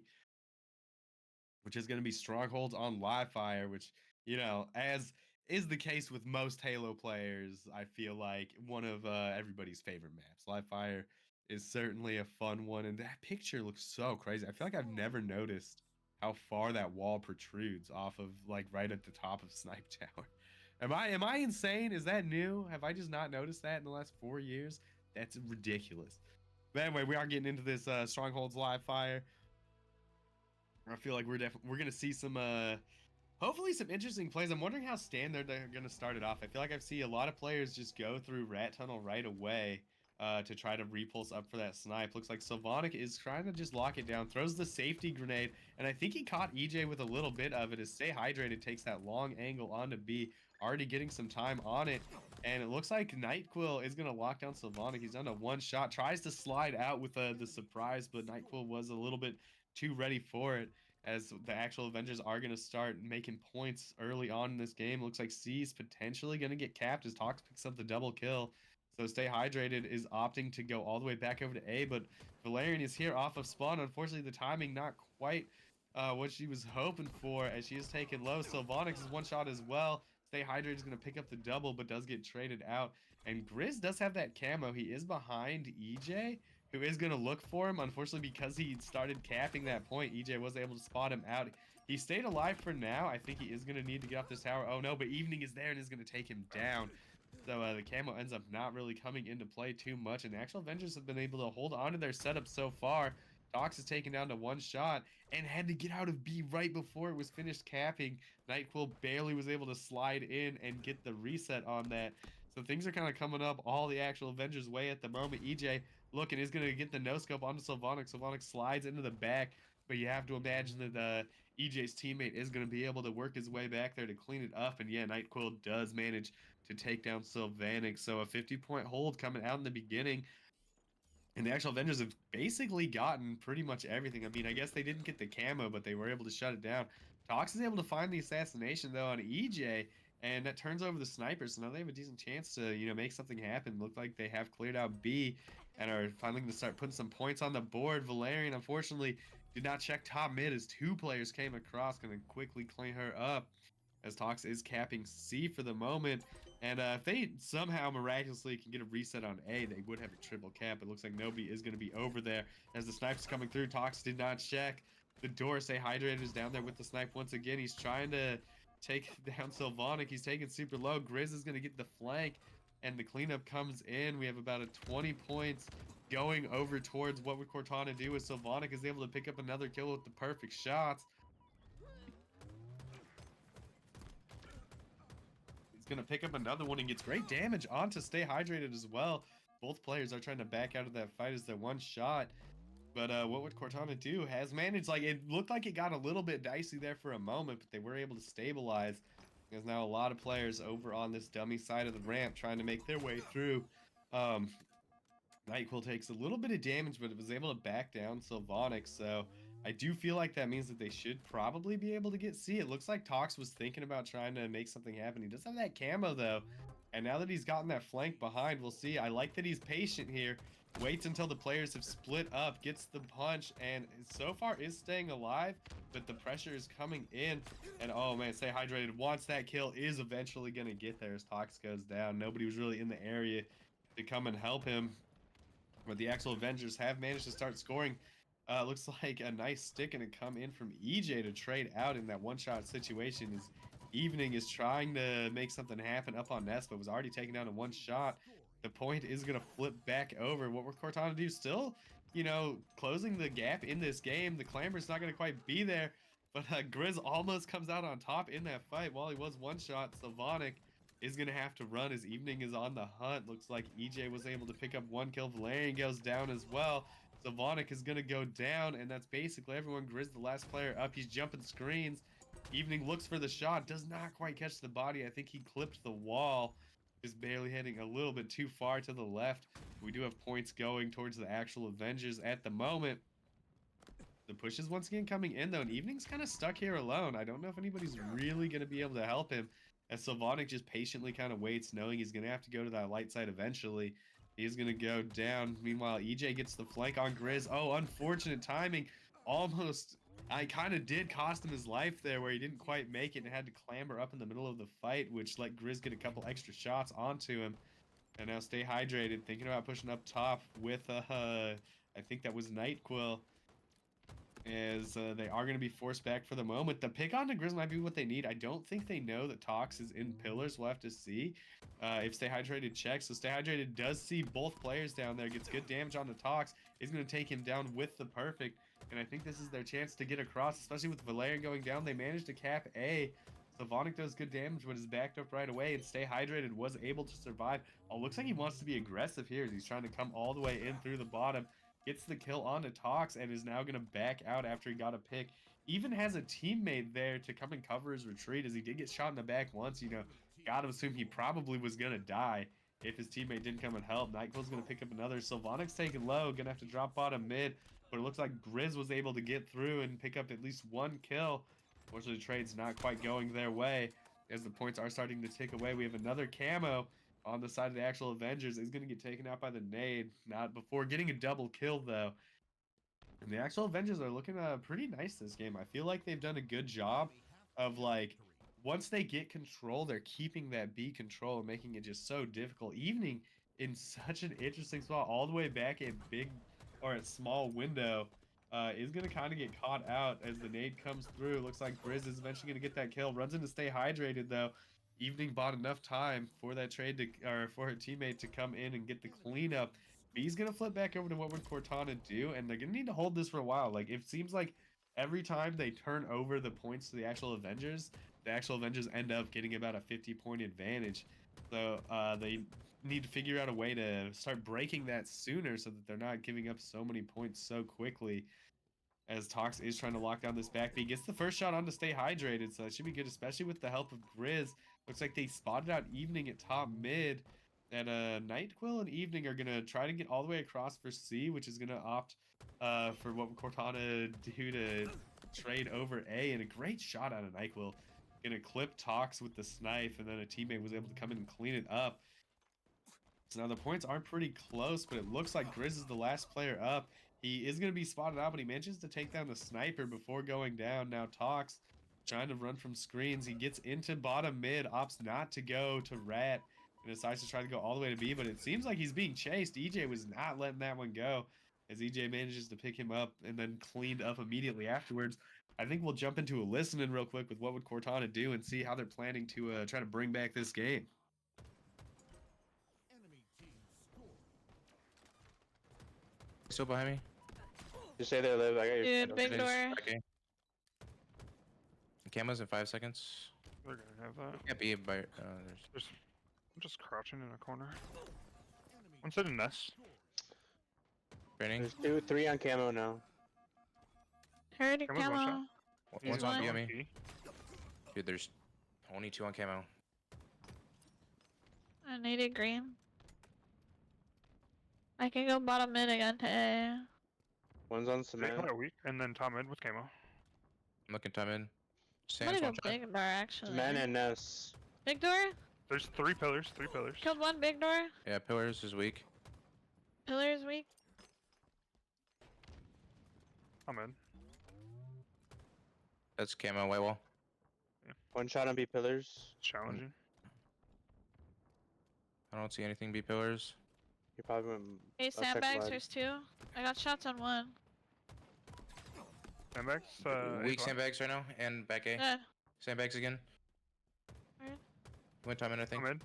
which is going to be Strongholds on Livefire, which, you know, as is the case with most Halo players, I feel like one of everybody's favorite maps. Livefire is certainly a fun one, and that picture looks so crazy. I feel like I've never noticed how far that wall protrudes off of, like, right at the top of Snipe Tower. Am I insane? Is that new? Have I just not noticed that in the last 4 years? That's ridiculous. But anyway, we are getting into this Strongholds Livefire. I feel like we're gonna see some hopefully some interesting plays. I'm wondering how standard they're gonna start it off. I feel like I've seen a lot of players just go through Rat Tunnel right away to try to repulse up for that snipe. Looks like Sylvonic is trying to just lock it down, throws the safety grenade, and I think he caught EJ with a little bit of it as Stay Hydrated takes that long angle onto B, already getting some time on it. And it looks like Nightquill is going to lock down Sylvonic. He's on a 1 shot, tries to slide out with the surprise, but Nightquill was a little bit too ready for it, as the actual Avengers are going to start making points early on in this game. Looks like C is potentially going to get capped as Tox picks up the double kill. So Stay Hydrated is opting to go all the way back over to A, but Valerian is here off of spawn. Unfortunately, the timing not quite what she was hoping for, as she is taken low. Sylvonic is 1 shot as well. Stay Hydrated is going to pick up the double, but does get traded out. And Grizz does have that camo. He is behind EJ, who is going to look for him. Unfortunately, because he started capping that point, EJ was able to spot him out. He stayed alive for now. I think he is going to need to get off this tower. Oh no, but Evening is there and is going to take him down. So the camo ends up not really coming into play too much, and the actual Avengers have been able to hold on to their setup so far. Dox is taken down to 1 shot and had to get out of B right before it was finished capping. Nightquill barely was able to slide in and get the reset on that. So things are kind of coming up all the actual Avengers' way at the moment. EJ looking is going to get the no-scope onto Sylvonic. Sylvonic slides into the back, but you have to imagine that EJ's teammate is going to be able to work his way back there to clean it up. And yeah, Nightquill does manage to take down Sylvanic. So a 50-point hold coming out in the beginning. And the actual Avengers have basically gotten pretty much everything. I mean, I guess they didn't get the camo, but they were able to shut it down. Tox is able to find the assassination, though, on EJ, and that turns over the sniper. So now they have a decent chance to, you know, make something happen. Look like they have cleared out B and are finally going to start putting some points on the board. Valerian, unfortunately, did not check top mid as 2 players came across. Going to quickly clean her up, as Tox is capping C for the moment. And if they somehow miraculously can get a reset on A, they would have a triple cap. It looks like nobody is going to be over there as the snipe's coming through. Tox did not check the door. Stay Hydrated is down there with the snipe once again. He's trying to take down Sylvonic. He's taking super low. Grizz is going to get the flank, and the cleanup comes in. We have about a 20 points going over towards what would Cortana do, as Sylvonic is able to pick up another kill with the perfect shots. He's going to pick up another one and gets great damage onto Stay Hydrated as well. Both players are trying to back out of that fight as they're one shot. But what would Cortana do? Has managed, like, it looked like it got a little bit dicey there for a moment, but they were able to stabilize. There's now a lot of players over on this dummy side of the ramp trying to make their way through. NyQuil takes a little bit of damage, but it was able to back down Sylvonic, so I do feel like that means that they should probably be able to get C. It looks like Tox was thinking about trying to make something happen. He does have that camo, though, and now that he's gotten that flank behind, we'll see. I like that he's patient here. Waits until the players have split up, gets the punch, and so far is staying alive, but the pressure is coming in, and oh man, Stay Hydrated wants that kill, is eventually going to get there as Tox goes down. Nobody was really in the area to come and help him, but the actual Avengers have managed to start scoring. Looks like a nice stick and a come in from EJ to trade out in that one-shot situation. As Evening is trying to make something happen up on Nest, but was already taken down in one shot. The point is going to flip back over. What will Cortana do? Still, you know, closing the gap in this game. The Clamber's not going to quite be there, but Grizz almost comes out on top in that fight. While he was one shot, Sylvonic is going to have to run as Evening is on the hunt. Looks like EJ was able to pick up one kill. Valerian goes down as well. Sylvonic is going to go down, and that's basically everyone. Grizz, the last player up. He's jumping screens. Evening looks for the shot. Does not quite catch the body. I think he clipped the wall. Just barely heading a little bit too far to the left. We do have points going towards the actual Avengers at the moment. The push is once again coming in, though, and Evening's kind of stuck here alone. I don't know if anybody's really going to be able to help him, as Sylvonic just patiently kind of waits, knowing he's going to have to go to that light side eventually. He's going to go down. Meanwhile, EJ gets the flank on Grizz. Oh, unfortunate timing. Almost, I kind of did cost him his life there, where he didn't quite make it and had to clamber up in the middle of the fight, which let Grizz get a couple extra shots onto him. And now Stay Hydrated, thinking about pushing up top with, I think that was NyQuil, as they are going to be forced back for the moment. The pick on the Grizz might be what they need. I don't think they know that Tox is in pillars. We'll have to see if Stay Hydrated checks. So Stay Hydrated does see both players down there, gets good damage on the Tox, is going to take him down with the perfect, and I think this is their chance to get across, especially with Valerian going down. They managed to cap A. Sylvonic does good damage, but is backed up right away, and Stay Hydrated was able to survive. Oh, looks like he wants to be aggressive here as he's trying to come all the way in through the bottom. Gets the kill onto Tox and is now going to back out after he got a pick. Even has a teammate there to come and cover his retreat, as he did get shot in the back once. You know, gotta assume he probably was going to die if his teammate didn't come and help. NyQuil's going to pick up another. Sylvonic's taking low, going to have to drop bottom mid. But it looks like Grizz was able to get through and pick up at least one kill. Fortunately, the trade's not quite going their way, as the points are starting to tick away. We have another camo on the side of the actual Avengers. Is going to get taken out by the nade, not before getting a double kill, though. And the actual Avengers are looking pretty nice this game. I feel like they've done a good job of, like, once they get control, they're keeping that B control and making it just so difficult. Evening in such an interesting spot, all the way back at big, or at small window, is going to kind of get caught out as the nade comes through. Looks like Grizz is eventually going to get that kill. Runs in to Stay Hydrated, though. Evening bought enough time for that trade to, or for her teammate to come in and get the cleanup. B's going to flip back over to what would Cortana do, and they're going to need to hold this for a while. Like, it seems like every time they turn over the points to the actual Avengers end up getting about a 50-point advantage. So they need to figure out a way to start breaking that sooner so that they're not giving up so many points so quickly, as Tox is trying to lock down this back B. Gets the first shot on to Stay Hydrated, so that should be good, especially with the help of Grizz. Looks like they spotted out Evening at top mid, and NyQuil and Evening are going to try to get all the way across for C, which is going to opt for what Cortana do to trade over A, and a great shot out of NyQuil. Going to clip Tox with the snipe, and then a teammate was able to come in and clean it up. So now the points are pretty close, but it looks like Grizz is the last player up. He is going to be spotted out, but he manages to take down the sniper before going down. Now Tox trying to run from screens. He gets into bottom mid, opts not to go to Rat, and decides to try to go all the way to B, but it seems like he's being chased. EJ was not letting that one go, as EJ manages to pick him up and then cleaned up immediately afterwards. I think we'll jump into a listening real quick with what would Cortana do and see how they're planning to try to bring back this game. Still behind me? Just stay there, Liv. I got your Dude, big door. Okay. Camo's in 5 seconds. They're gonna have that. Can't be by. There's, I'm just crouching in a corner. One side in nest. Training. There's 3 on camo now. Heard a Camo's one shot. camo. One's one. on B on on me. Key. Dude, there's only 2 on camo. I needed green. I can go bottom mid again to A. One's on They cement. are weak, and then top mid with camo. I'm looking time in. I'm Sam's gonna go one shot. big door actually. Cement and nest. Big door? There's 3 pillars. 3 pillars. Killed one big door. Yeah, pillars is weak. Pillars weak. I'm in. That's camo white wall. One shot on B pillars. Challenging. I don't see anything B pillars. You probably went. Hey, check sandbags, wide. there's 2. I got shots on 1. Sandbags. Weak A block. sandbags right now, and back A. Dead. Sandbags again. Alright. Went time in, I think. I'm in.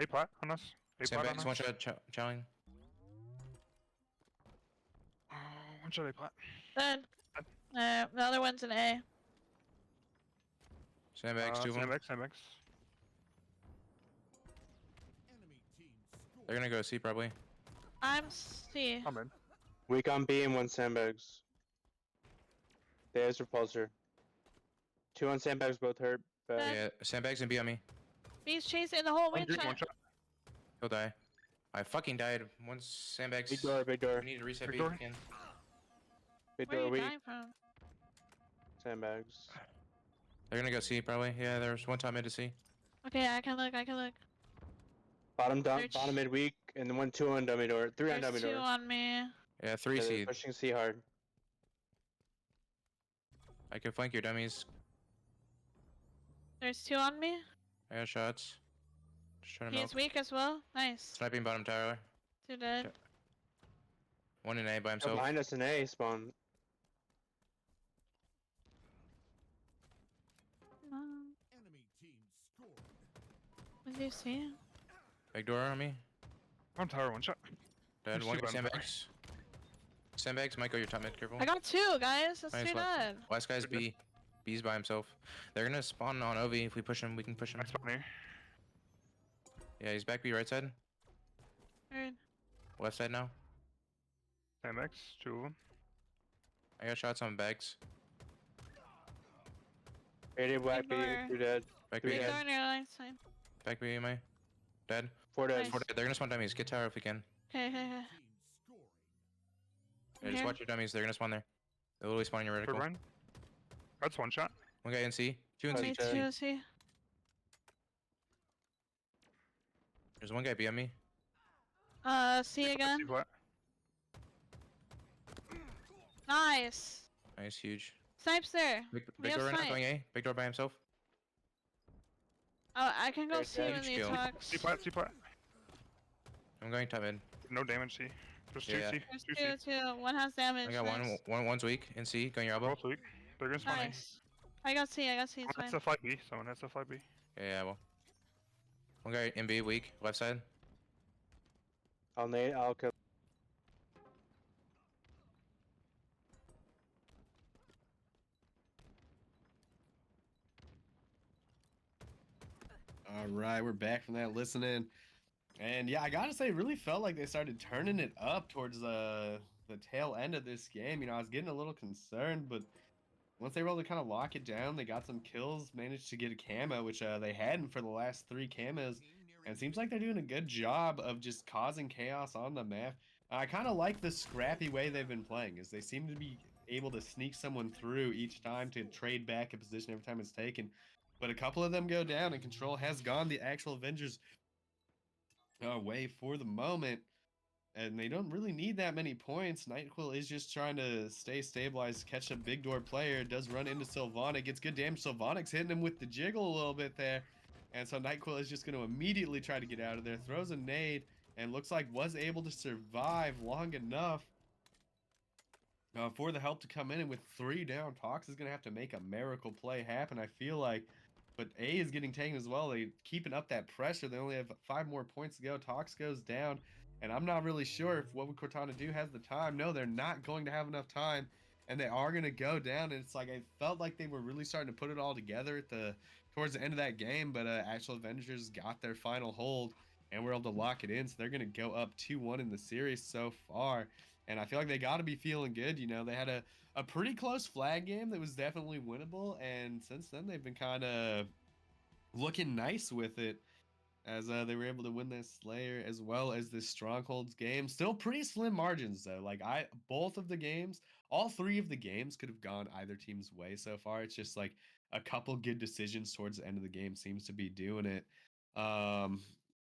A plat on us. A plat on Sandbags, us. one shot challenge. One shot A plat. Dead. The other one's an A. Sandbags, 2 of them. Sandbags. They're gonna go C probably. I'm C. I'm in. Weak on B and 1 sandbags. There's repulsor. 2 on sandbags, both hurt. But Dead. Yeah, sandbags and B on me. B's chasing the whole One wind green, one shot. shot. He'll die. I fucking died. One sandbags. big door, big door, We need to reset Big B door. again. big Where are door. you Weak dying from? sandbags. They're gonna go C probably. Yeah, there's one top mid to C. Okay, I can look, I can look. Bottom dump, Search. bottom mid weak, and then 1 2 on dummy door. 3 on dummy There's 2 door. on me. Yeah, 3 Yeah, they're C. pushing C hard. I can flank your dummies. There's 2 on me. I got shots. Just trying to milk. He's weak as well. Nice. Sniping bottom tower. 2 dead. Okay. One in A by Oh, himself. behind us in A spawn. What do you see? Big door on me. On tower, one shot. Dead. There's One two bottom tower. sandbags. Sandbags might go your top mid. Careful. I got 2 guys. That's Nice 3 one. dead. Last guy's Good. B. B's by himself. They're gonna spawn on OV. If we push him, we can push him. I spawn here. Yeah, he's back B right side. Heard. Left side now. Sandbags, 2 of them. I got shots on bags. Radiant black B, Ignore. 2 dead. Back Three B Big dead. door on your line side. Back B, am I? Dead. 4 dead. Nice. Four dead. They're gonna spawn dummies. Get tower if we can. Okay, okay, okay. Yeah, just Here. watch your dummies. They're gonna spawn there. They'll literally spawn in your Third reticle. line. That's one shot. One guy in C. 2 in C. Me Okay. too, see. There's one guy B on me. C again. C plat. Nice. Nice, huge. Snipes there. Big, We big have door right now, sight. going A. Big door by himself. Oh, I can go Very C good. when he Shield. talks. C plat, C plat. I'm going top mid. No damage, C. There's 2 Yeah. C. There's 2 2, C. 2. One has damage. I got nice. one's weak in C. Going your elbow. Both weak. They're gonna spawn A. Nice. I got C, it's Someone has fine. to fight B. Someone has to fight B. Yeah, well. One guy in B, weak. Left side. I'll nade, I'll kill. All right, we're back from that listening. And yeah, I gotta say, it really felt like they started turning it up towards the tail end of this game. You know, I was getting a little concerned, but once they were able to kind of lock it down, they got some kills, managed to get a camo, which they hadn't for the last 3 camos. And it seems like they're doing a good job of just causing chaos on the map. I kind of like the scrappy way they've been playing, is they seem to be able to sneak someone through each time to trade back a position every time it's taken. But a couple of them go down, and Control has gone the actual Avengers way for the moment. And they don't really need that many points. Nightquill is just trying to stay stabilized, catch a big door player. Does run into Sylvanic. Gets good damage. Sylvanic's hitting him with the jiggle a little bit there. And so Nightquill is just going to immediately try to get out of there. Throws a nade and looks like was able to survive long enough for the help to come in. And with 3 down, Tox is going to have to make a miracle play happen, I feel like. But A is getting taken as well. They keeping up that pressure. They only have 5 more points to go. Tox goes down. And I'm not really sure if what would Cortana do has the time. No, they're not going to have enough time. and they are gonna go down. And it's like I felt like they were really starting to put it all together at the towards the end of that game, but Actual Avengers got their final hold and were able to lock it in. So they're gonna go up 2-1 in the series so far. And I feel like they got to be feeling good. You know, they had a pretty close flag game that was definitely winnable, and since then they've been kind of looking nice with it, as they were able to win this Slayer as well as this Strongholds game. Still pretty slim margins though. Like both of the games, all three of the games could have gone either team's way so far. It's just like a couple good decisions towards the end of the game seems to be doing it.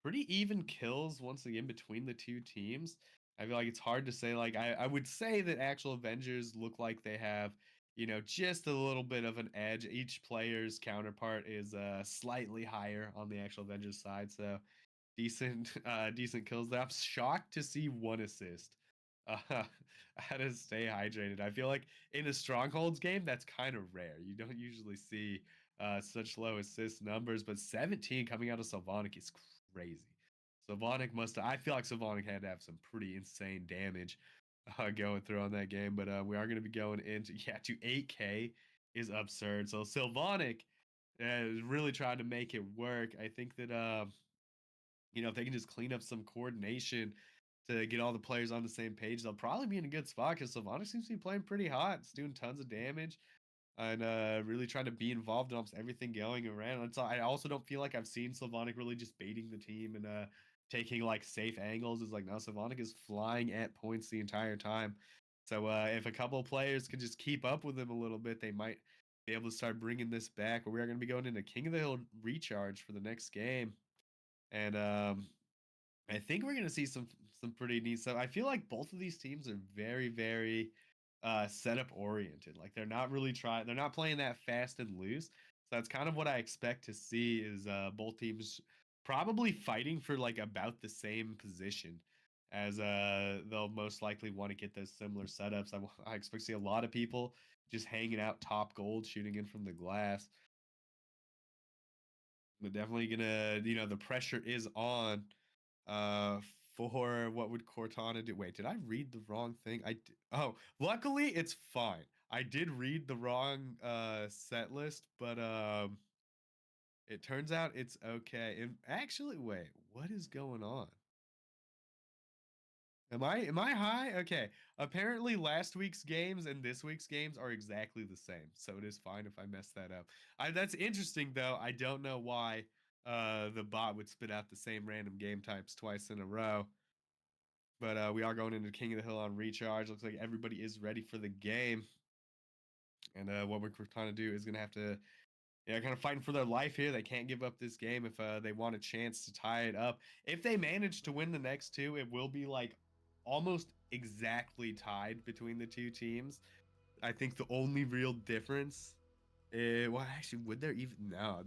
Pretty even kills once again between the two teams. I feel like it's hard to say. Like I would say that Actual Avengers look like they have, you know, just a little bit of an edge. Each player's counterpart is slightly higher on the Actual Avengers side, so decent decent kills there. I'm shocked to see one assist. How to stay hydrated. I feel like in a Strongholds game that's kind of rare. You don't usually see such low assist numbers, but 17 coming out of Sylvanik is crazy. Sylvanik I feel like Sylvanik had to have some pretty insane damage going through on that game, but we are going to be going into to 8K is absurd. So Sylvanik is really trying to make it work. I think that you know, if they can just clean up some coordination to get all the players on the same page, they'll probably be in a good spot because Sylvanik seems to be playing pretty hot. It's doing tons of damage and really trying to be involved in almost everything going around. And so I also don't feel like I've seen Sylvanik really just baiting the team and taking like safe angles. Is like now Sylvanik is flying at points the entire time. So if a couple of players could just keep up with him a little bit, they might be able to start bringing this back. But we are going to be going into King of the Hill recharge for the next game, and I think we're going to see some pretty neat stuff. I feel like both of these teams are very very setup oriented. Like they're not really trying. They're not playing that fast and loose. So that's kind of what I expect to see is both teams probably fighting for like about the same position as they'll most likely want to get those similar setups. I expect to see a lot of people just hanging out top gold, shooting in from the glass. But definitely gonna, you know, the pressure is on uh for what would Cortana do. Wait, did I read the wrong thing? Oh, luckily it's fine. I did read the wrong set list, but it turns out it's okay. And actually, wait, what is going on? Am I high? Okay. Apparently last week's games and this week's games are exactly the same. So it is fine if I mess that up. That's interesting though. I don't know why the bot would spit out the same random game types twice in a row. But we are going into King of the Hill on recharge. Looks like everybody is ready for the game. And what we're trying to do is going to have to, yeah, kind of fighting for their life here. They can't give up this game if they want a chance to tie it up. If they manage to win the next two, it will be like almost exactly tied between the two teams. I think the only real difference, well, actually, would there even? No,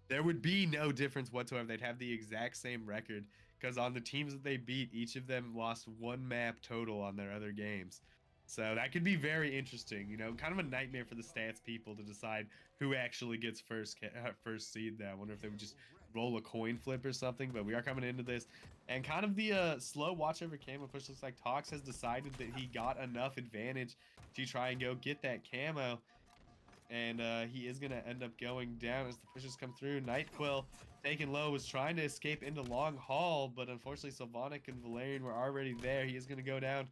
there would be no difference whatsoever. They'd have the exact same record because on the teams that they beat, each of them lost one map total on their other games. So that could be very interesting. You know, kind of a nightmare for the stats people to decide who actually gets first seed. There, I wonder if they would just roll a coin flip or something. But we are coming into this, and kind of the slow watch over camo push. Looks like Tox has decided that he got enough advantage to try and go get that camo. And he is going to end up going down as the pushes come through. Nightquill, taken low, was trying to escape into Long Hall, but unfortunately Sylvanik and Valerian were already there. He is going to go down.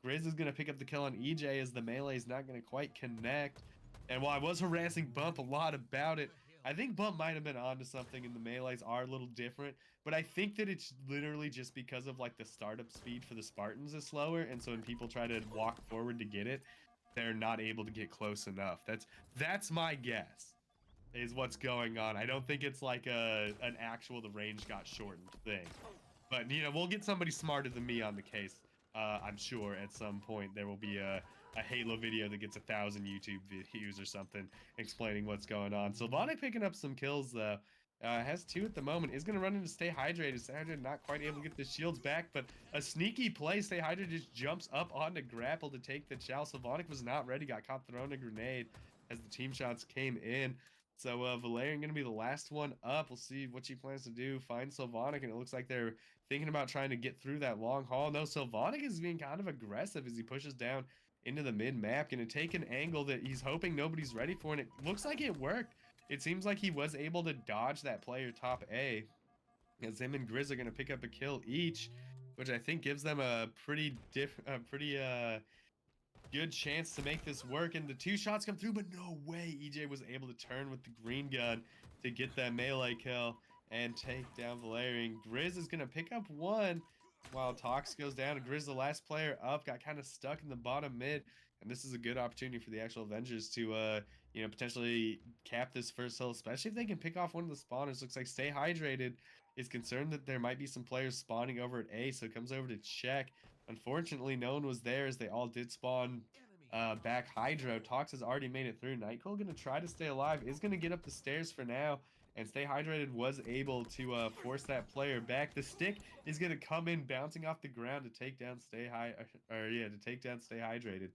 Grizz is going to pick up the kill on EJ as the melee is not going to quite connect. And while I was harassing Bump a lot about it, I think Bump might have been onto something, and the melees are a little different. But I think that it's literally just because of like the startup speed for the Spartans is slower, and so when people try to walk forward to get it, they're not able to get close enough. That's my guess, is what's going on. I don't think it's like an actual the range got shortened thing. But you know, we'll get somebody smarter than me on the case. I'm sure at some point there will be a Halo video that gets 1,000 YouTube views or something explaining what's going on. Sylvanik picking up some kills though. Has 2 at the moment. Is going to run in to stay hydrated. Stay hydrated, not quite able to get the shields back, but a sneaky play. Stay hydrated just jumps up onto grapple to take the chow. Sylvanik was not ready. Got caught throwing a grenade as the team shots came in. So Valerian gonna be the last one up. We'll see what she plans to do. Find Sylvanic, and it looks like they're thinking about trying to get through that long haul. No, Sylvanic is being kind of aggressive as he pushes down into the mid map. Gonna take an angle that he's hoping nobody's ready for, and it looks like it worked. It seems like he was able to dodge that player top A. As him and Grizz are gonna pick up a kill each, which I think gives them a pretty good chance to make this work. And the 2 shots come through, but no way EJ was able to turn with the green gun to get that melee kill and take down Valerian. Grizz is gonna pick up 1 while Tox goes down. And Grizz, the last player up, got kind of stuck in the bottom mid, and this is a good opportunity for the actual Avengers to you know, potentially cap this first hill, especially if they can pick off one of the spawners. Looks like Stay Hydrated is concerned that there might be some players spawning over at A, so comes over to check. Unfortunately, no one was there as they all did spawn back Hydro. Tox has already made it through. Nightcall gonna try to stay alive, is gonna get up the stairs for now, and Stay Hydrated was able to force that player back. The stick is gonna come in, bouncing off the ground to take down Stay Hydrated.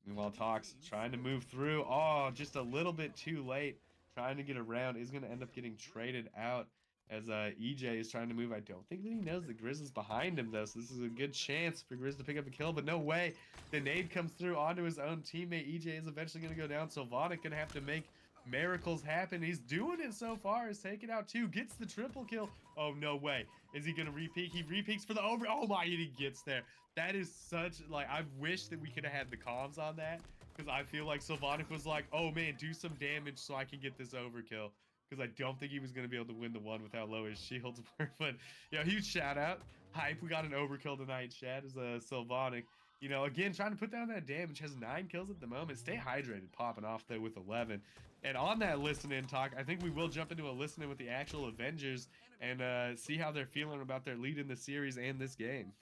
Meanwhile, Tox trying to move through. Oh, just a little bit too late. Trying to get around, is gonna end up getting traded out as EJ is trying to move. I don't think that he knows that Grizz is behind him, though, so this is a good chance for Grizz to pick up a kill, but no way. The nade comes through onto his own teammate. EJ is eventually going to go down. Sylvanic going to have to make miracles happen. He's doing it so far. He's taken out 2. Gets the triple kill. Oh, no way. Is he going to repeat? He repeats for the over. Oh, my, and he gets there. That is such, like, I wish that we could have had the comms on that, because I feel like Sylvanic was like, oh, man, do some damage so I can get this overkill. Because I don't think he was going to be able to win the one with how low his shields were. But, you know, huge shout out. Hype, we got an overkill tonight, chat, as Sylvanic. You know, again, trying to put down that damage. Has 9 kills at the moment. Stay Hydrated popping off, though, with 11. And on that listen-in talk, I think we will jump into a listen-in with the actual Avengers and see how they're feeling about their lead in the series and this game.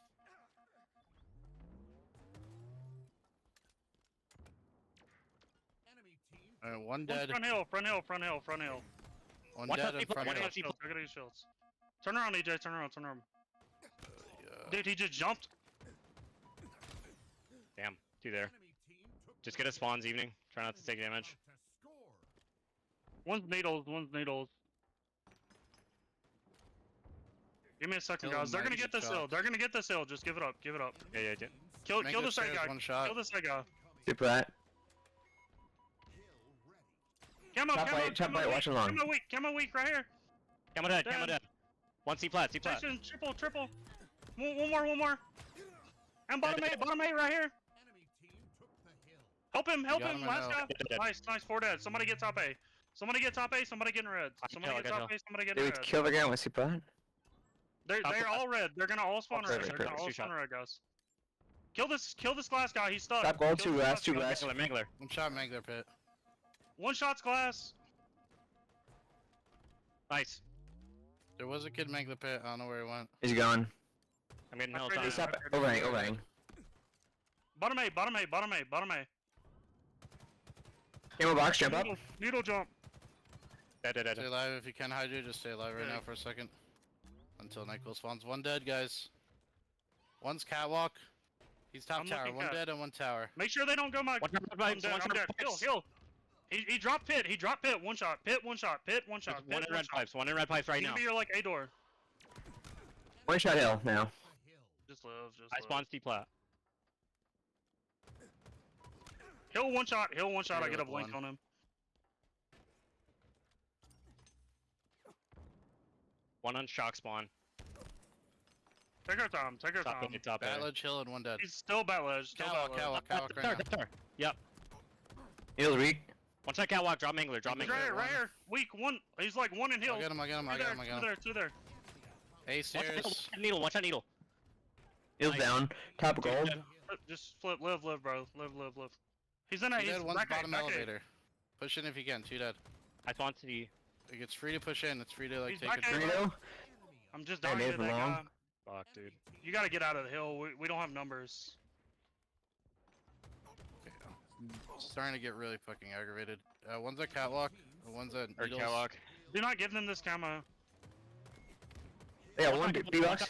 One dead. Front hill, front hill, front hill, front hill. One Watch dead out, and people, front watch hill. out. Shields, I got these shields. Turn around, EJ, turn around, turn around. Yeah. Dude, he just jumped. Damn, 2 there. Just get a spawns evening. Try not to take damage. One's needles, one's needles. Give me a second, Kill guys. They're him, gonna Mike, get this good hill. job. They're gonna get this hill. Just give it up, give it up. Yeah, yeah, yeah. Kill Make the the side stairs, guy. one shot. Kill the side guy. Super that. Camo, Top camo, right, top camo right, weak, watch along. camo weak right here. Camo dead, camo Dead. dead. 1 C plat, C plat. Jason, triple. One more. And bottom eight right here. Help him, got him, I last know. guy. Nice, 4 dead. Somebody get top A. Somebody get red. Somebody get I got top A, somebody get Did we red. kill the guy with Super? They're Top left. all red. They're gonna all spawn Top red. left, They're right, gonna all two spawn shot. red, guys. Kill this glass guy. He's stuck. Top gold, Kill 2 this last, 2 glass guy. last. Mangler, Mangler. One shot Mangler pit. One shot's glass. Nice. There was a kid Mangler pit. I don't know where he went. He's going. I'm getting I hell figured He's time. up. Overhang, overhang. Bottom A. Camo box, jump up. Needle jump. Dead. Stay alive if you can hydrate. Just stay alive right now for a second. Until Nyquil spawns. One dead, guys. One's catwalk. He's top I'm tower. looking One cat. dead and one tower. Make sure they don't go my. One shot I'm pipes, dead. one I'm shot dead. pipes. Heal. He dropped pit. One shot. Pit. One shot. There's one in red pipes, one in red pipes right He's now. gonna be your like A door. 1 shot hill now. Just live. I spawned C plat. Hill one shot. I Three get a with blink one. on him. One on shock spawn. Take our time. Top A, top Bat A. ledge hill and one dead. He's still bat ledge. Catwalk right now. Yep. Heal's weak. One shot catwalk, drop Mangler, drop He's Mangler. right here. Weak one. He's like one in hill. I got him. Two there. Hey, One stairs. shot needle, one shot needle. Heal's Nice. down. Top gold. Just flip. Live, bro. Live. He's in Two a. He's dead, one's back bottom A. elevator. Push in if you can. 2 dead. I spawned C. Like, it's free to push in. It's free to like He's take back control. A. Dorito. I'm just Hey, dying Dave to that Long. guy. Fuck, dude. You gotta get out of the hill. We don't have numbers. Starting to get really fucking aggravated. One's at catwalk. One's at Or needles. catwalk. Do not give them this camo. They got 1 B-box.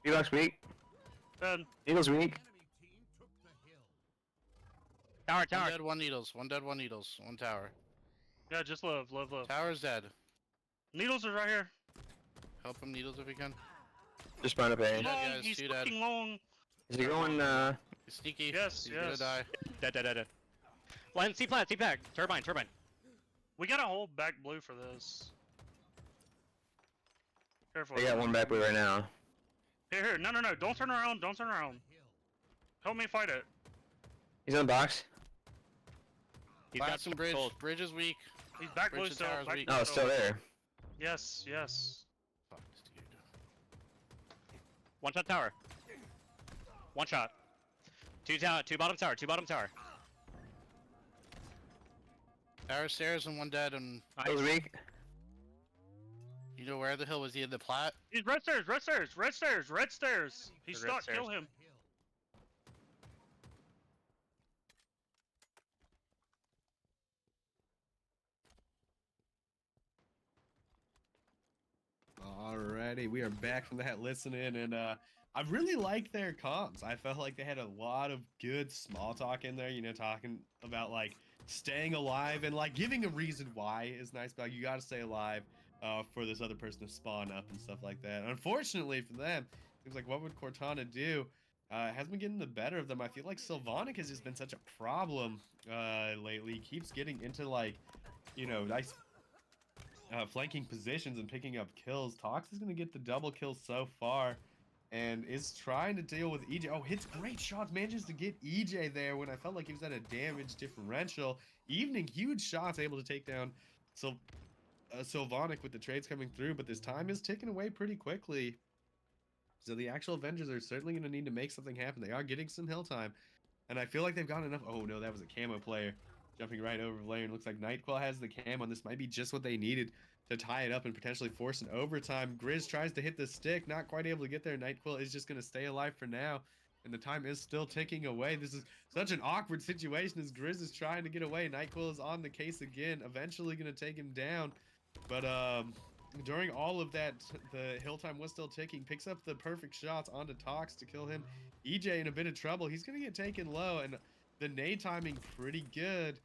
B-box weak. Dead. Needle's weak. Tower, One tower. dead, one needles. One dead, one needles. One tower. Yeah, just love, love, love. Tower's dead. Needles are right here. Help him, needles, if we can. Just spawn up A. Long. Long, guys, he's two dead. fucking long. Is he going, He's sneaky. Yes, He's gonna yes. die. Dead, dead, dead, dead. Line, C plat, turbine, turbine. We gotta hold back blue for this. Careful. they got one back blue right now. Here, here. No, no, no. Don't turn around. Don't turn around. Help me fight it. He's in the box. He's got Glass and bridge. gold. Bridge is weak. He's back Bridge blue to still. tower's Back weak. blue Oh, it's still there. Yes, yes. Fuck, dude. One shot tower. One shot. Two bottom tower, two bottom tower. Tower stairs and one dead, and That was weak. you know where the hill was? He in the plat? He's red stairs, red stairs, red stairs, red stairs. He's The red stuck. Kill stairs. him. Alrighty, we are back from that listening, and I really like their comms. I felt like they had a lot of good small talk in there, you know, talking about like staying alive and like giving a reason why is nice, but you got to stay alive for this other person to spawn up and stuff like that. Unfortunately for them, seems like what would Cortana do? Has been getting the better of them. I feel like Sylvanik has just been such a problem lately. He keeps getting into like, you know, nice flanking positions and picking up kills. Tox is going to get the double kill so far and is trying to deal with EJ. Oh, hits great shots. Manages to get EJ there when I felt like he was at a damage differential. Evening, huge shots, able to take down Sylvanik with the trades coming through, but this time is ticking away pretty quickly. So the actual Avengers are certainly going to need to make something happen. They are getting some hill time, and I feel like they've got enough. Oh no, that was a camo player. Jumping right over Valerian. Looks like Nightquill has the cam on. This might be just what they needed to tie it up and potentially force an overtime. Grizz tries to hit the stick, not quite able to get there. Nightquill is just going to stay alive for now, and the time is still ticking away. This is such an awkward situation as Grizz is trying to get away. Nightquill is on the case again, eventually going to take him down. But during all of that, the hill time was still ticking. Picks up the perfect shots onto Tox to kill him. EJ in a bit of trouble. He's going to get taken low, and the nade timing pretty good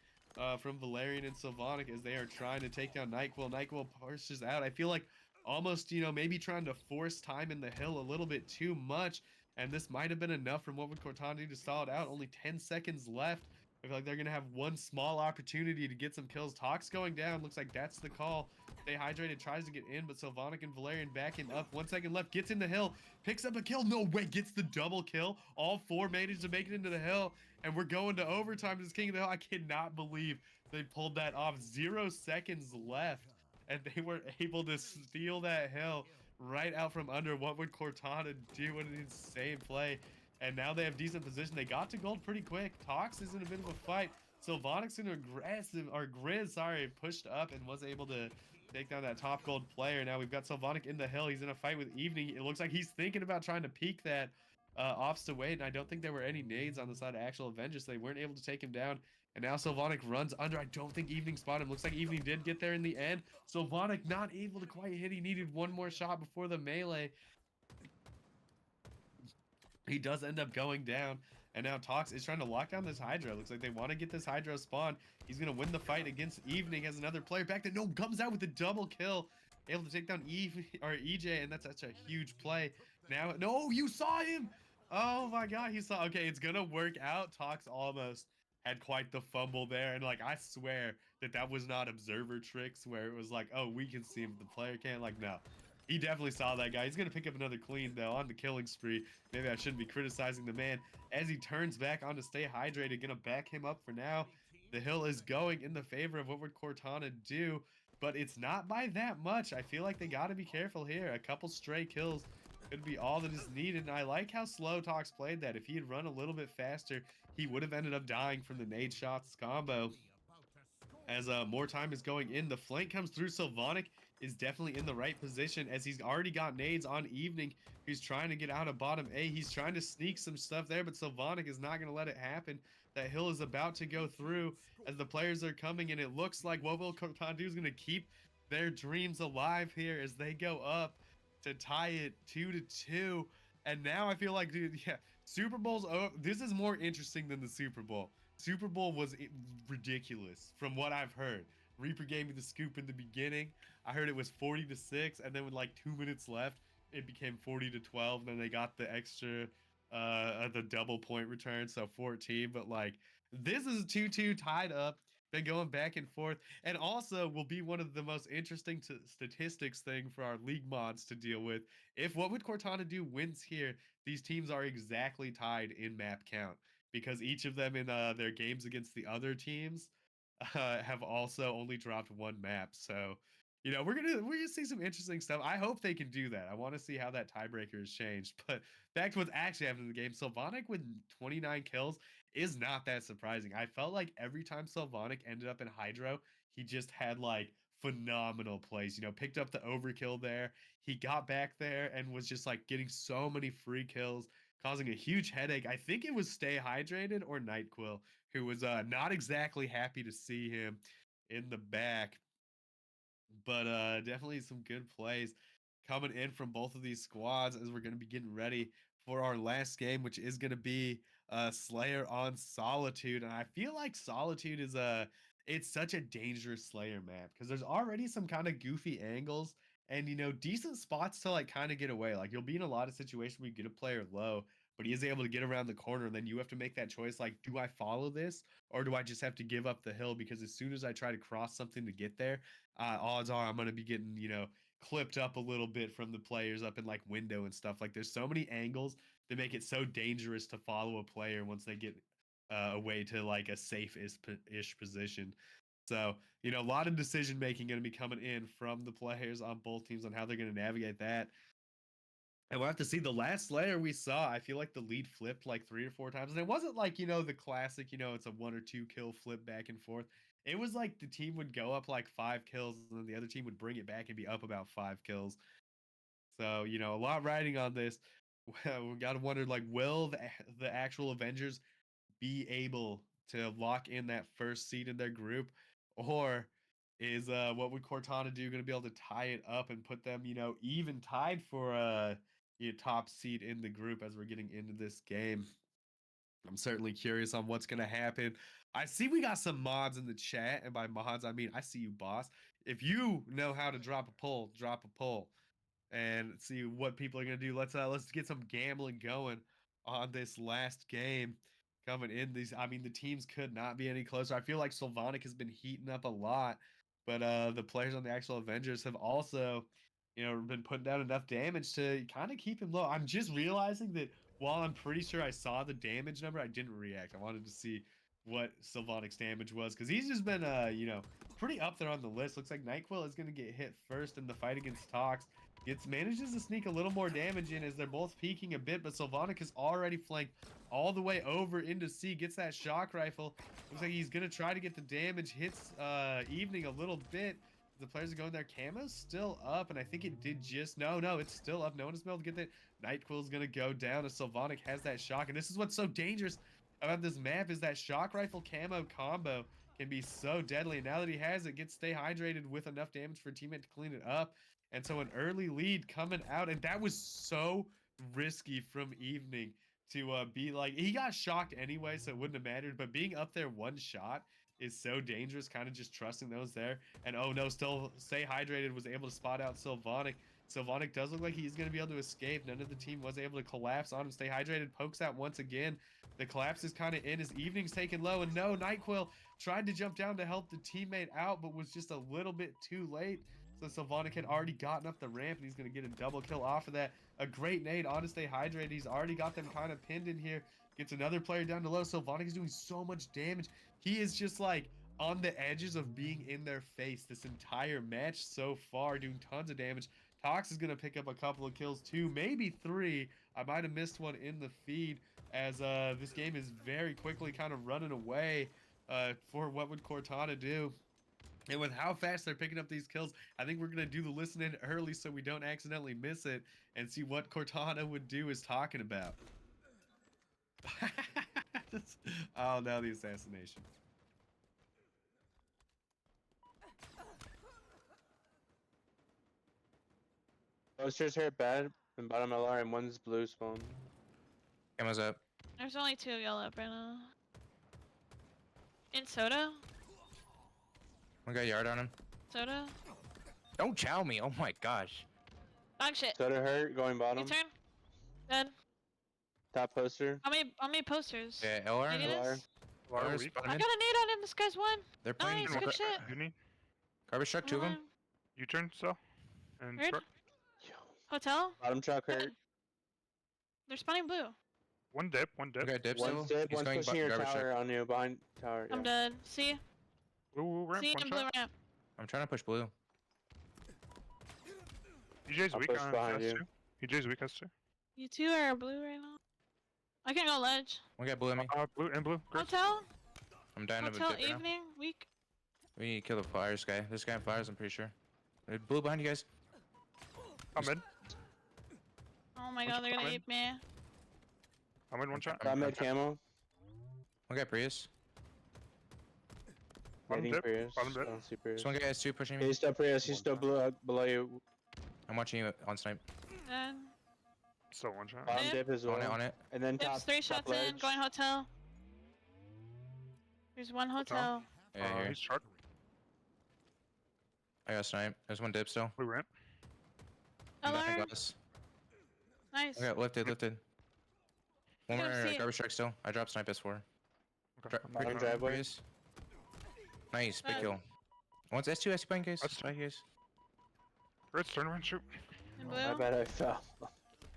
from Valerian and Sylvanik as they are trying to take down Nightquill. Nightquill pushes out. I feel like almost, you know, maybe trying to force time in the hill a little bit too much, and this might have been enough from what would Cortana do to stall it out. Only 10 seconds left. I feel like they're going to have one small opportunity to get some kills. Tox going down. Looks like that's the call. Stay hydrated, tries to get in, but Sylvanik and Valerian back him up. 1 second left, gets in the hill, picks up a kill. No way, gets the double kill. All four managed to make it into the hill, and we're going to overtime. This King of the Hill. I cannot believe they pulled that off. 0 seconds left, and they were able to steal that hill right out from under. What would Cortana do? What an insane play. And now they have decent position. They got to gold pretty quick. Tox is in a bit of a fight. Sylvanik's in aggressive, or Grizz, sorry, pushed up and was able to take down that top gold player. Now we've got Sylvanik in the hill. He's in a fight with Evening. It looks like he's thinking about trying to peek that off to wait. And I don't think there were any nades on the side of actual Avengers. So they weren't able to take him down. And now Sylvanik runs under. I don't think Evening spotted him. Looks like Evening did get there in the end. Sylvanik not able to quite hit. He needed one more shot before the melee. He does end up going down, and now Tox is trying to lock down this Hydra. Looks like they want to get this Hydra spawn. He's going to win the fight against Evening as another player back there. No, comes out with a double kill. Able to take down EJ, and that's such a huge play. Now, no, you saw him. Oh my God, he saw. Okay, it's going to work out. Tox almost had quite the fumble there, and like I swear that was not observer tricks where it was like, oh, we can see him, the player can't. Like, no. He definitely saw that guy. He's going to pick up another clean, though, on the killing spree. Maybe I shouldn't be criticizing the man. As he turns back on to stay hydrated, going to back him up for now. The hill is going in the favor of what would Cortana do, but it's not by that much. I feel like they got to be careful here. A couple stray kills could be all that is needed, and I like how slow Tox played that. If he had run a little bit faster, he would have ended up dying from the nade shots combo. As more time is going in, the flank comes through. Sylvanik is definitely in the right position as he's already got nades on Evening. He's trying to get out of bottom A. He's trying to sneak some stuff there, but Sylvanik is not going to let it happen. That hill is about to go through as the players are coming, and it looks like what will Cortana do is going to keep their dreams alive here as they go up to tie it 2-2. And now I feel like, dude, yeah, Super Bowl's over. This is more interesting than the Super Bowl. Super Bowl was ridiculous from what I've heard. Reaper gave me the scoop in the beginning. I heard it was 40-6, and then with like 2 minutes left, it became 40-12. Then they got the extra, the double point return, so 14. But like, this is 2-2 tied up. Been going back and forth, and also will be one of the most interesting statistics thing for our league mods to deal with. If What Would Cortana Do wins here, these teams are exactly tied in map count because each of them in their games against the other teams have also only dropped one map. So, you know, we're gonna see some interesting stuff. I hope they can do that. I want to see how that tiebreaker has changed. But back to what's actually happening in the game. Sylvanic with 29 kills is not that surprising. I felt like every time Sylvanic ended up in Hydro, he just had like phenomenal plays. You know, picked up the overkill there. He got back there and was just like getting so many free kills, causing a huge headache. I think it was Stay Hydrated or Nightquill who was not exactly happy to see him in the back. But definitely some good plays coming in from both of these squads as we're going to be getting ready for our last game, which is going to be Slayer on Solitude. And I feel like Solitude is it's such a dangerous Slayer map because there's already some kind of goofy angles and, you know, decent spots to like kind of get away. Like you'll be in a lot of situations where you get a player low, but he is able to get around the corner, and then you have to make that choice like, do I follow this or do I just have to give up the hill? Because as soon as I try to cross something to get there, odds are I'm going to be getting, you know, clipped up a little bit from the players up in like window and stuff. Like there's so many angles that make it so dangerous to follow a player once they get away to like a safe-ish position. So, you know, a lot of decision making going to be coming in from the players on both teams on how they're going to navigate that. And we'll have to see. The last Slayer we saw, I feel like the lead flipped like 3 or 4 times. And it wasn't like, you know, the classic, you know, it's a 1 or 2 kill flip back and forth. It was like the team would go up like 5 kills and then the other team would bring it back and be up about 5 kills. So, you know, a lot riding on this. We got to wonder, like, will the actual Avengers be able to lock in that first seed in their group? Or is What Would Cortana Do going to be able to tie it up and put them, you know, even tied for top seed in the group as we're getting into this game? I'm certainly curious on what's going to happen. I see we got some mods in the chat, and by mods I mean I see you, boss. If you know how to drop a poll, drop a poll and see what people are going to do. Let's get some gambling going on this last game coming in. These, I mean, the teams could not be any closer. I feel like Sylvanic has been heating up a lot, but the players on the actual Avengers have also, you know, been putting down enough damage to kind of keep him low. I'm just realizing that while I'm pretty sure I saw the damage number, I didn't react. I wanted to see what Sylvanic's damage was because he's just been, you know, pretty up there on the list. Looks like Nightquill is going to get hit first in the fight against Tox. Manages to sneak a little more damage in as they're both peeking a bit, but Sylvanic is already flanked all the way over into C. Gets that shock rifle. Looks like he's gonna try to get the damage. Hits Evening a little bit. The players are going there. Camo's still up, and I think it did just no, it's still up. No one has been able to get that. Nightquill's gonna go down as Sylvanic has that shock, and this is what's so dangerous about this map is that shock rifle camo combo can be so deadly. And now that he has it, gets Stay Hydrated with enough damage for a teammate to clean it up. And so an early lead coming out, and that was so risky from Evening to be like, he got shocked anyway, so it wouldn't have mattered, but being up there one shot is so dangerous, kind of just trusting those there. And oh no, still Stay Hydrated was able to spot out Sylvanic. Sylvanic does look like he's going to be able to escape. None of the team was able to collapse on him. Stay Hydrated pokes out once again. The collapse is kind of in as Evening's taken low, and no, Nightquill tried to jump down to help the teammate out, but was just a little bit too late. So Sylvanic had already gotten up the ramp, and he's going to get a double kill off of that. A great nade on to Stay Hydrated. He's already got them kind of pinned in here. Gets another player down to low. Sylvanic is doing so much damage. He is just like on the edges of being in their face this entire match so far, doing tons of damage. Tox is going to pick up a couple of kills, 2, maybe 3. I might have missed one in the feed as this game is very quickly kind of running away for What Would Cortana Do. And with how fast they're picking up these kills, I think we're going to do the listening early so we don't accidentally miss it and see what Cortana would do is talking about. Oh, now the assassination. Posters here bad and bottom LR and one's blue spawn. Camo's up. There's only 2 yellow up right now. In Soda? One guy yard on him. Soda. Don't chow me. Oh my gosh. Dog shit. Soda hurt, going bottom. U-turn. Dead. Top poster. How many posters? Yeah, LR. Can you get LR. this? Lara LR's weak. I spotted. got a nade on him. This guy's one. They're playing. Nice, good shit. You need Garbage truck, two of them. U-turn still. And Heard? truck. Hotel. Bottom truck hurt. They're spawning blue. One dip. One guy dip One still. dip, He's one's going pushing your garbage tower truck. on you, behind tower. I'm Yeah. dead. See? Ooh, ramp. See One in blue shot. ramp. I'm trying to push blue. EJ's I'll weak push on behind us you. too. EJ's weak us too. You two are blue right now. I can go ledge. One guy blew at me. Blue and blue. Chris. Hotel. I'm dying of a Hotel dip right now. evening. Week. We need to kill the flyers guy. This guy in flyers, I'm pretty sure. Blue behind you guys. I'm in. Oh my What's god, they're gonna coming? eat me. I'm in one shot. Top mid camo. One guy Prius. Bottom Hitting dip, Prius. bottom dip. I don't see Prius. This one guy has two pushing me. He's still Prius. He's still below you. I'm watching you on snipe. Dead. Still one shot. Bottom Dip. dip as well. On it. And then top. Dips 3 top shots in. ledge. Going hotel. There's one hotel. Yeah, here. He's truck. I got snipe. There's one dip still. Blue ramp. I'm behind LR. glass. Nice. Okay, lifted. One I more don't see it. garbage truck still. I dropped snipe S4. Okay. Dri- I'm Bottom not- driveway. Prius. Nice, big Uh, kill. One's S2, S2 behind guys. That's- Behind guys. Chris, turn around, shoot. In I blue. bet I fell.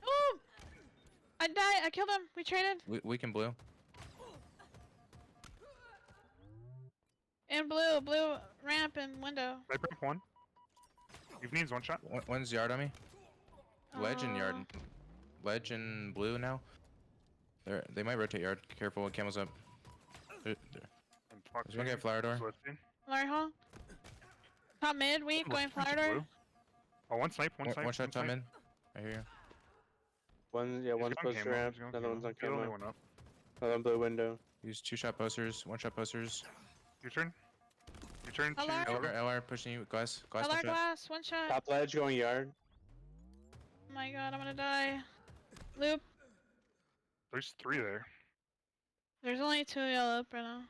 Oh! I died. I killed him. We traded. We can blue. In blue. Blue ramp and window. Sniper one. Evening's one shot. One's yard on me. Ledge and yard. Oh. Ledge and blue now. They might rotate yard. Careful with camos up. And fuck, There's one guy flower door. he's lifting. Flower hall. Top mid. Weak. Going flower door. Blue. Oh, one snipe. One snipe. One shot snipe. top in. I hear you. One's He's one's going close to camo, ramp. he's going Another camo. one's on The only camo. one up. Another blue window. Use 2-shot posters. 1-shot posters. U-turn. U-turn to LR. LR pushing you. Glass. Glass. LR one shot. glass. One shot. Top ledge going yard. Oh my god, I'm gonna die. Loop. There's three there. There's only 2 yellow up right now.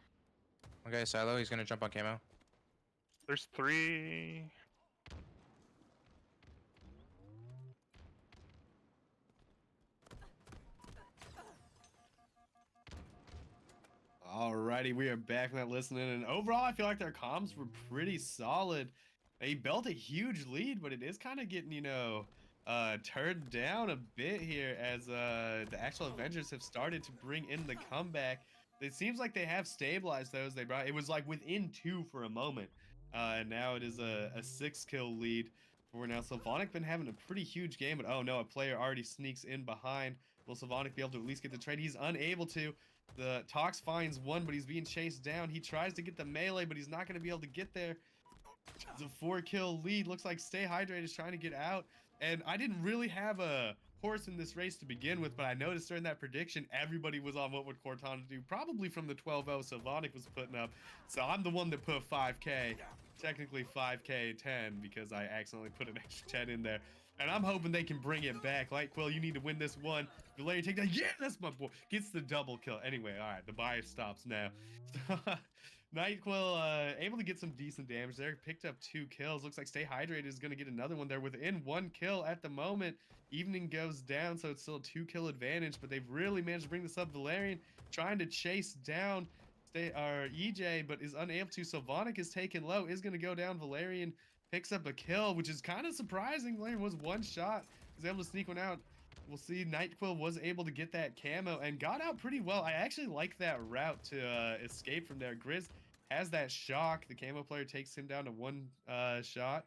One guy silo. He's gonna jump on camo. There's three. Alrighty, we are back from that listening, and overall, I feel like their comms were pretty solid. They built a huge lead, but it is kind of getting, turned down a bit here as the actual Avengers have started to bring in the comeback. It seems like they have stabilized those they brought. It was like within 2 for a moment, and now it is a 6-kill lead for now. Sylvanik been having a pretty huge game, but oh no, a player already sneaks in behind. Will Sylvanik be able to at least get the trade? He's unable to. The Tox finds one, but he's being chased down. He tries to get the melee, but he's not going to be able to get there. It's a 4-kill lead. Looks like Stay Hydrated is trying to get out. And I didn't really have a horse in this race to begin with, but I noticed during that prediction, everybody was on what would Cortana do, probably from the 12-0 Sylvanik was putting up. So I'm the one that put 5K, technically 5K 10, because I accidentally put an extra 10 in there. And I'm hoping they can bring it back. Light Quill, you need to win this one. Valeria take that. Yeah, that's my boy. Gets the double kill. Anyway, all right, the bias stops now. Nightquill able to get some decent damage there. Picked up 2 kills. Looks like Stay Hydrated is going to get another one there within 1 kill at the moment. Evening goes down, so it's still a 2-kill advantage, but they've really managed to bring this up. Valerian trying to chase down EJ, but is unable to. Sylvanik is taken low, is going to go down. Valerian picks up a kill, which is kind of surprising. Valerian was 1 shot. He's able to sneak one out. We'll see. Nightquill was able to get that camo and got out pretty well. I actually like that route to escape from there. Grizz has that shock. The camo player takes him down to 1 shot.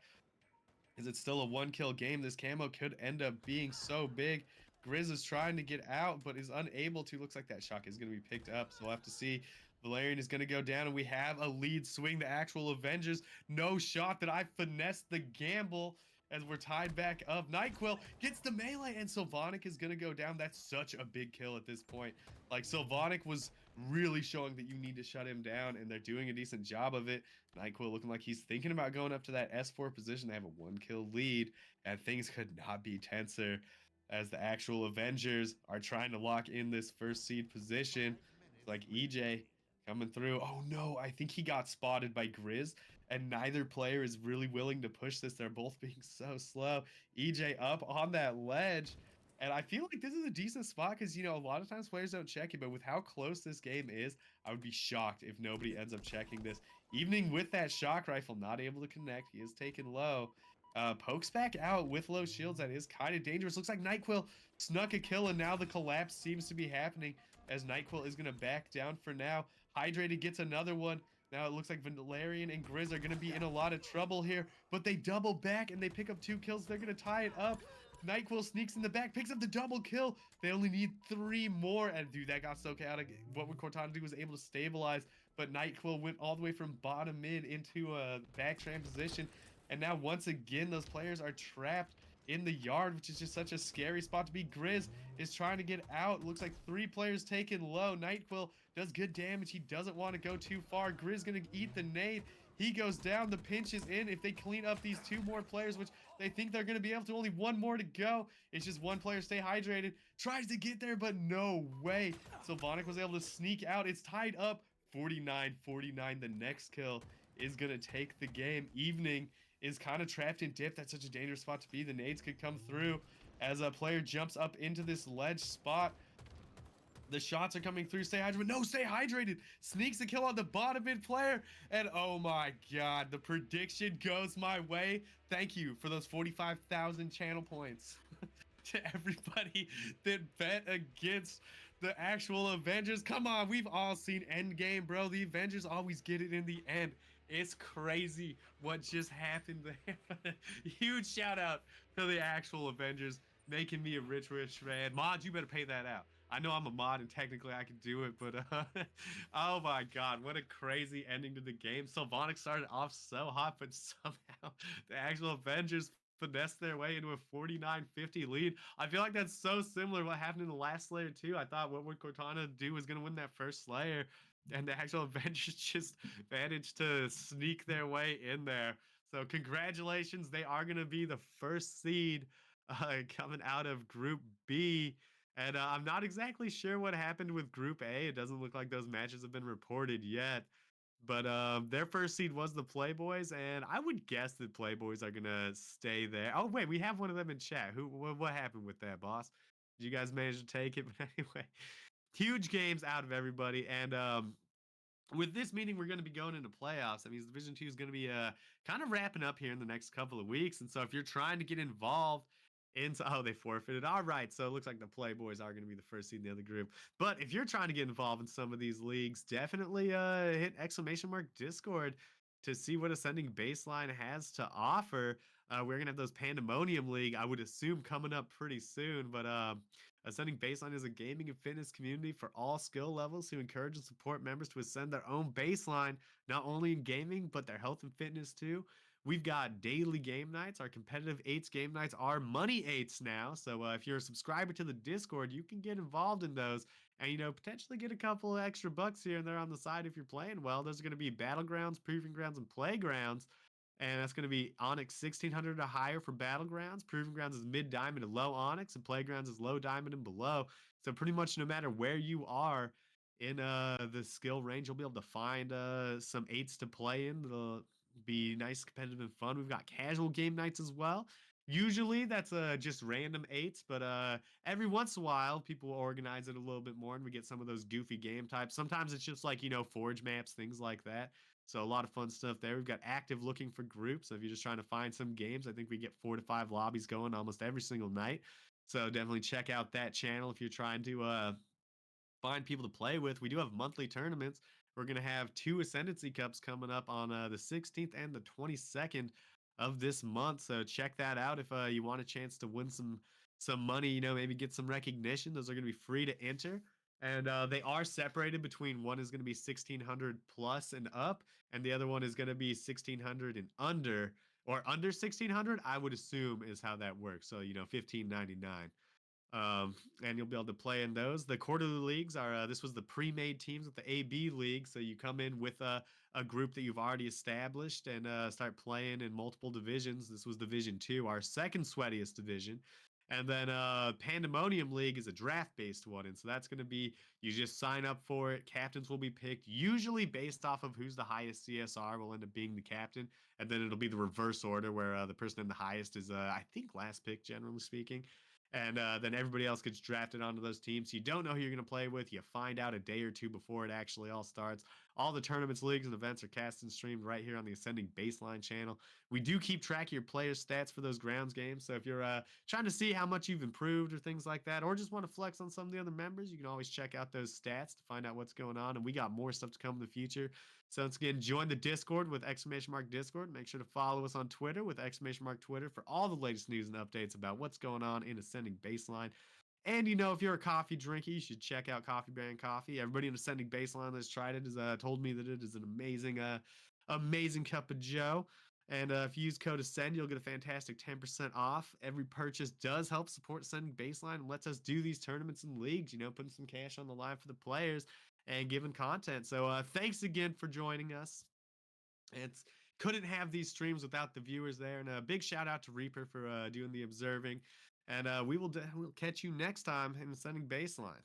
Is it still a 1-kill game? This camo could end up being so big. Grizz is trying to get out, but is unable to. Looks like that shock is going to be picked up, so we'll have to see. Valerian is going to go down, and we have a lead swing. The actual Avengers, no shot that I finessed the gamble as we're tied back up. Nightquill gets the melee, and Sylvanik is going to go down. That's such a big kill at this point. Like, Sylvanik was really showing that you need to shut him down, and they're doing a decent job of it. Nightquill looking like he's thinking about going up to that S4 position. They have a 1-kill lead, and things could not be tenser as the actual Avengers are trying to lock in this first seed position. It's like EJ coming through. Oh no, I think he got spotted by Grizz. and neither player is really willing to push this. They're both being so slow. EJ up on that ledge. And I feel like this is a decent spot because, a lot of times players don't check it, but with how close this game is, I would be shocked if nobody ends up checking this. Evening with that shock rifle, not able to connect. He is taken low. Pokes back out with low shields. That is kind of dangerous. Looks like NyQuil snuck a kill, and now the collapse seems to be happening as NyQuil is going to back down for now. Hydrated gets another one. Now it looks like Valerian and Grizz are going to be in a lot of trouble here, but they double back and they pick up 2 kills. They're going to tie it up. NyQuil sneaks in the back, picks up the double kill. They only need 3 more, and dude, that got so chaotic. What would Cortana do? Was able to stabilize, but NyQuil went all the way from bottom mid into a back position, and now once again those players are trapped in the yard, which is just such a scary spot to be. Grizz is trying to get out. Looks like 3 players taken low. NyQuil does good damage. He doesn't want to go too far. Grizz gonna eat the nade. He goes down. The pinch is in. If they clean up these 2 more players, which they think they're going to be able to, only 1 more to go. It's just 1 player stay hydrated. Tries to get there, but no way. Sylvonic was able to sneak out. It's tied up 49-49. The next kill is going to take the game. Evening is kind of trapped in dip. That's such a dangerous spot to be. The nades could come through as a player jumps up into this ledge spot. The shots are coming through. Stay hydrated. No, stay hydrated. Sneaks a kill on the bottom mid player. And oh my god, the prediction goes my way. Thank you for those 45,000 channel points to everybody that bet against the actual Avengers. Come on, we've all seen Endgame, bro. The Avengers always get it in the end. It's crazy what just happened there. Huge shout out to the actual Avengers making me a rich man. Mod, you better pay that out. I know I'm a mod and technically I can do it, but oh my god, what a crazy ending to the game. Sylvonic started off so hot, but somehow the actual Avengers finessed their way into a 49-50 lead. I feel like that's so similar to what happened in the last Slayer too. I thought what would Cortana do was going to win that first Slayer, and the actual Avengers just managed to sneak their way in there. So congratulations, they are going to be the first seed coming out of Group B. And I'm not exactly sure what happened with Group A. It doesn't look like those matches have been reported yet. But their first seed was the Playboys, and I would guess that Playboys are going to stay there. Oh, wait, we have one of them in chat. What happened with that, boss? Did you guys manage to take it? But anyway, huge games out of everybody. And with this meeting, we're going to be going into playoffs. That means Division 2 is going to be kind of wrapping up here in the next couple of weeks. And so if you're trying to get involved, oh, they forfeited. All right, so it looks like the Playboys are going to be the first seed in the other group. But if you're trying to get involved in some of these leagues, definitely hit !Discord to see what Ascending Baseline has to offer. We're going to have those Pandemonium League, I would assume, coming up pretty soon. But Ascending Baseline is a gaming and fitness community for all skill levels who encourage and support members to ascend their own baseline, not only in gaming, but their health and fitness too. We've got daily game nights. Our competitive 8s game nights are money 8s now. So if you're a subscriber to the Discord, you can get involved in those and, potentially get a couple of extra bucks here and there on the side if you're playing well. Those are going to be Battlegrounds, Proving Grounds, and Playgrounds. And that's going to be Onyx 1600 or higher for Battlegrounds. Proving Grounds is mid diamond and low Onyx, and Playgrounds is low diamond and below. So pretty much no matter where you are in the skill range, you'll be able to find some 8s to play in. That'll be nice, competitive, and fun. We've got casual game nights as well. Usually that's just random 8s, but every once in a while people will organize it a little bit more and we get some of those goofy game types. Sometimes it's just like, forge maps, things like that. So a lot of fun stuff there. We've got active looking for groups. So if you're just trying to find some games, I think we get 4 to 5 lobbies going almost every single night. So definitely check out that channel if you're trying to find people to play with. We do have monthly tournaments. We're going to have 2 Ascendancy Cups coming up on the 16th and the 22nd of this month. So check that out if you want a chance to win some money, maybe get some recognition. Those are going to be free to enter. And they are separated between one is going to be 1600 plus and up, and the other one is going to be 1600 and under, or under 1600, I would assume is how that works. So, $15.99. And you'll be able to play in those. The quarterly leagues are, this was the pre-made teams with the AB League. So you come in with a group that you've already established and start playing in multiple divisions. This was Division 2, our second sweatiest division. And then Pandemonium League is a draft-based one, and so that's going to be you just sign up for it. Captains will be picked, usually based off of who's the highest CSR will end up being the captain, and then it'll be the reverse order where the person in the highest is, I think, last pick, generally speaking. And then everybody else gets drafted onto those teams. So you don't know who you're going to play with. You find out a day or two before it actually all starts. All the tournaments, leagues, and events are cast and streamed right here on the Ascending Baseline channel. We do keep track of your players' stats for those grounds games. So if you're trying to see how much you've improved or things like that, or just want to flex on some of the other members, you can always check out those stats to find out what's going on. And we got more stuff to come in the future. So once again, join the Discord with !Discord. Make sure to follow us on Twitter with !Twitter for all the latest news and updates about what's going on in Ascending Baseline. And you know, if you're a coffee drinker, you should check out Coffee Brand Coffee. Everybody in Ascending Baseline that's tried it has told me that it is an amazing cup of joe. And if you use code ASCEND, you'll get a fantastic 10% off. Every purchase does help support Ascending Baseline and lets us do these tournaments and leagues, you know, putting some cash on the line for the players and giving content. So thanks again for joining us. It's couldn't have these streams without the viewers there. And a big shout out to Reaper for doing the observing. And we'll catch you next time in Ascending Baseline.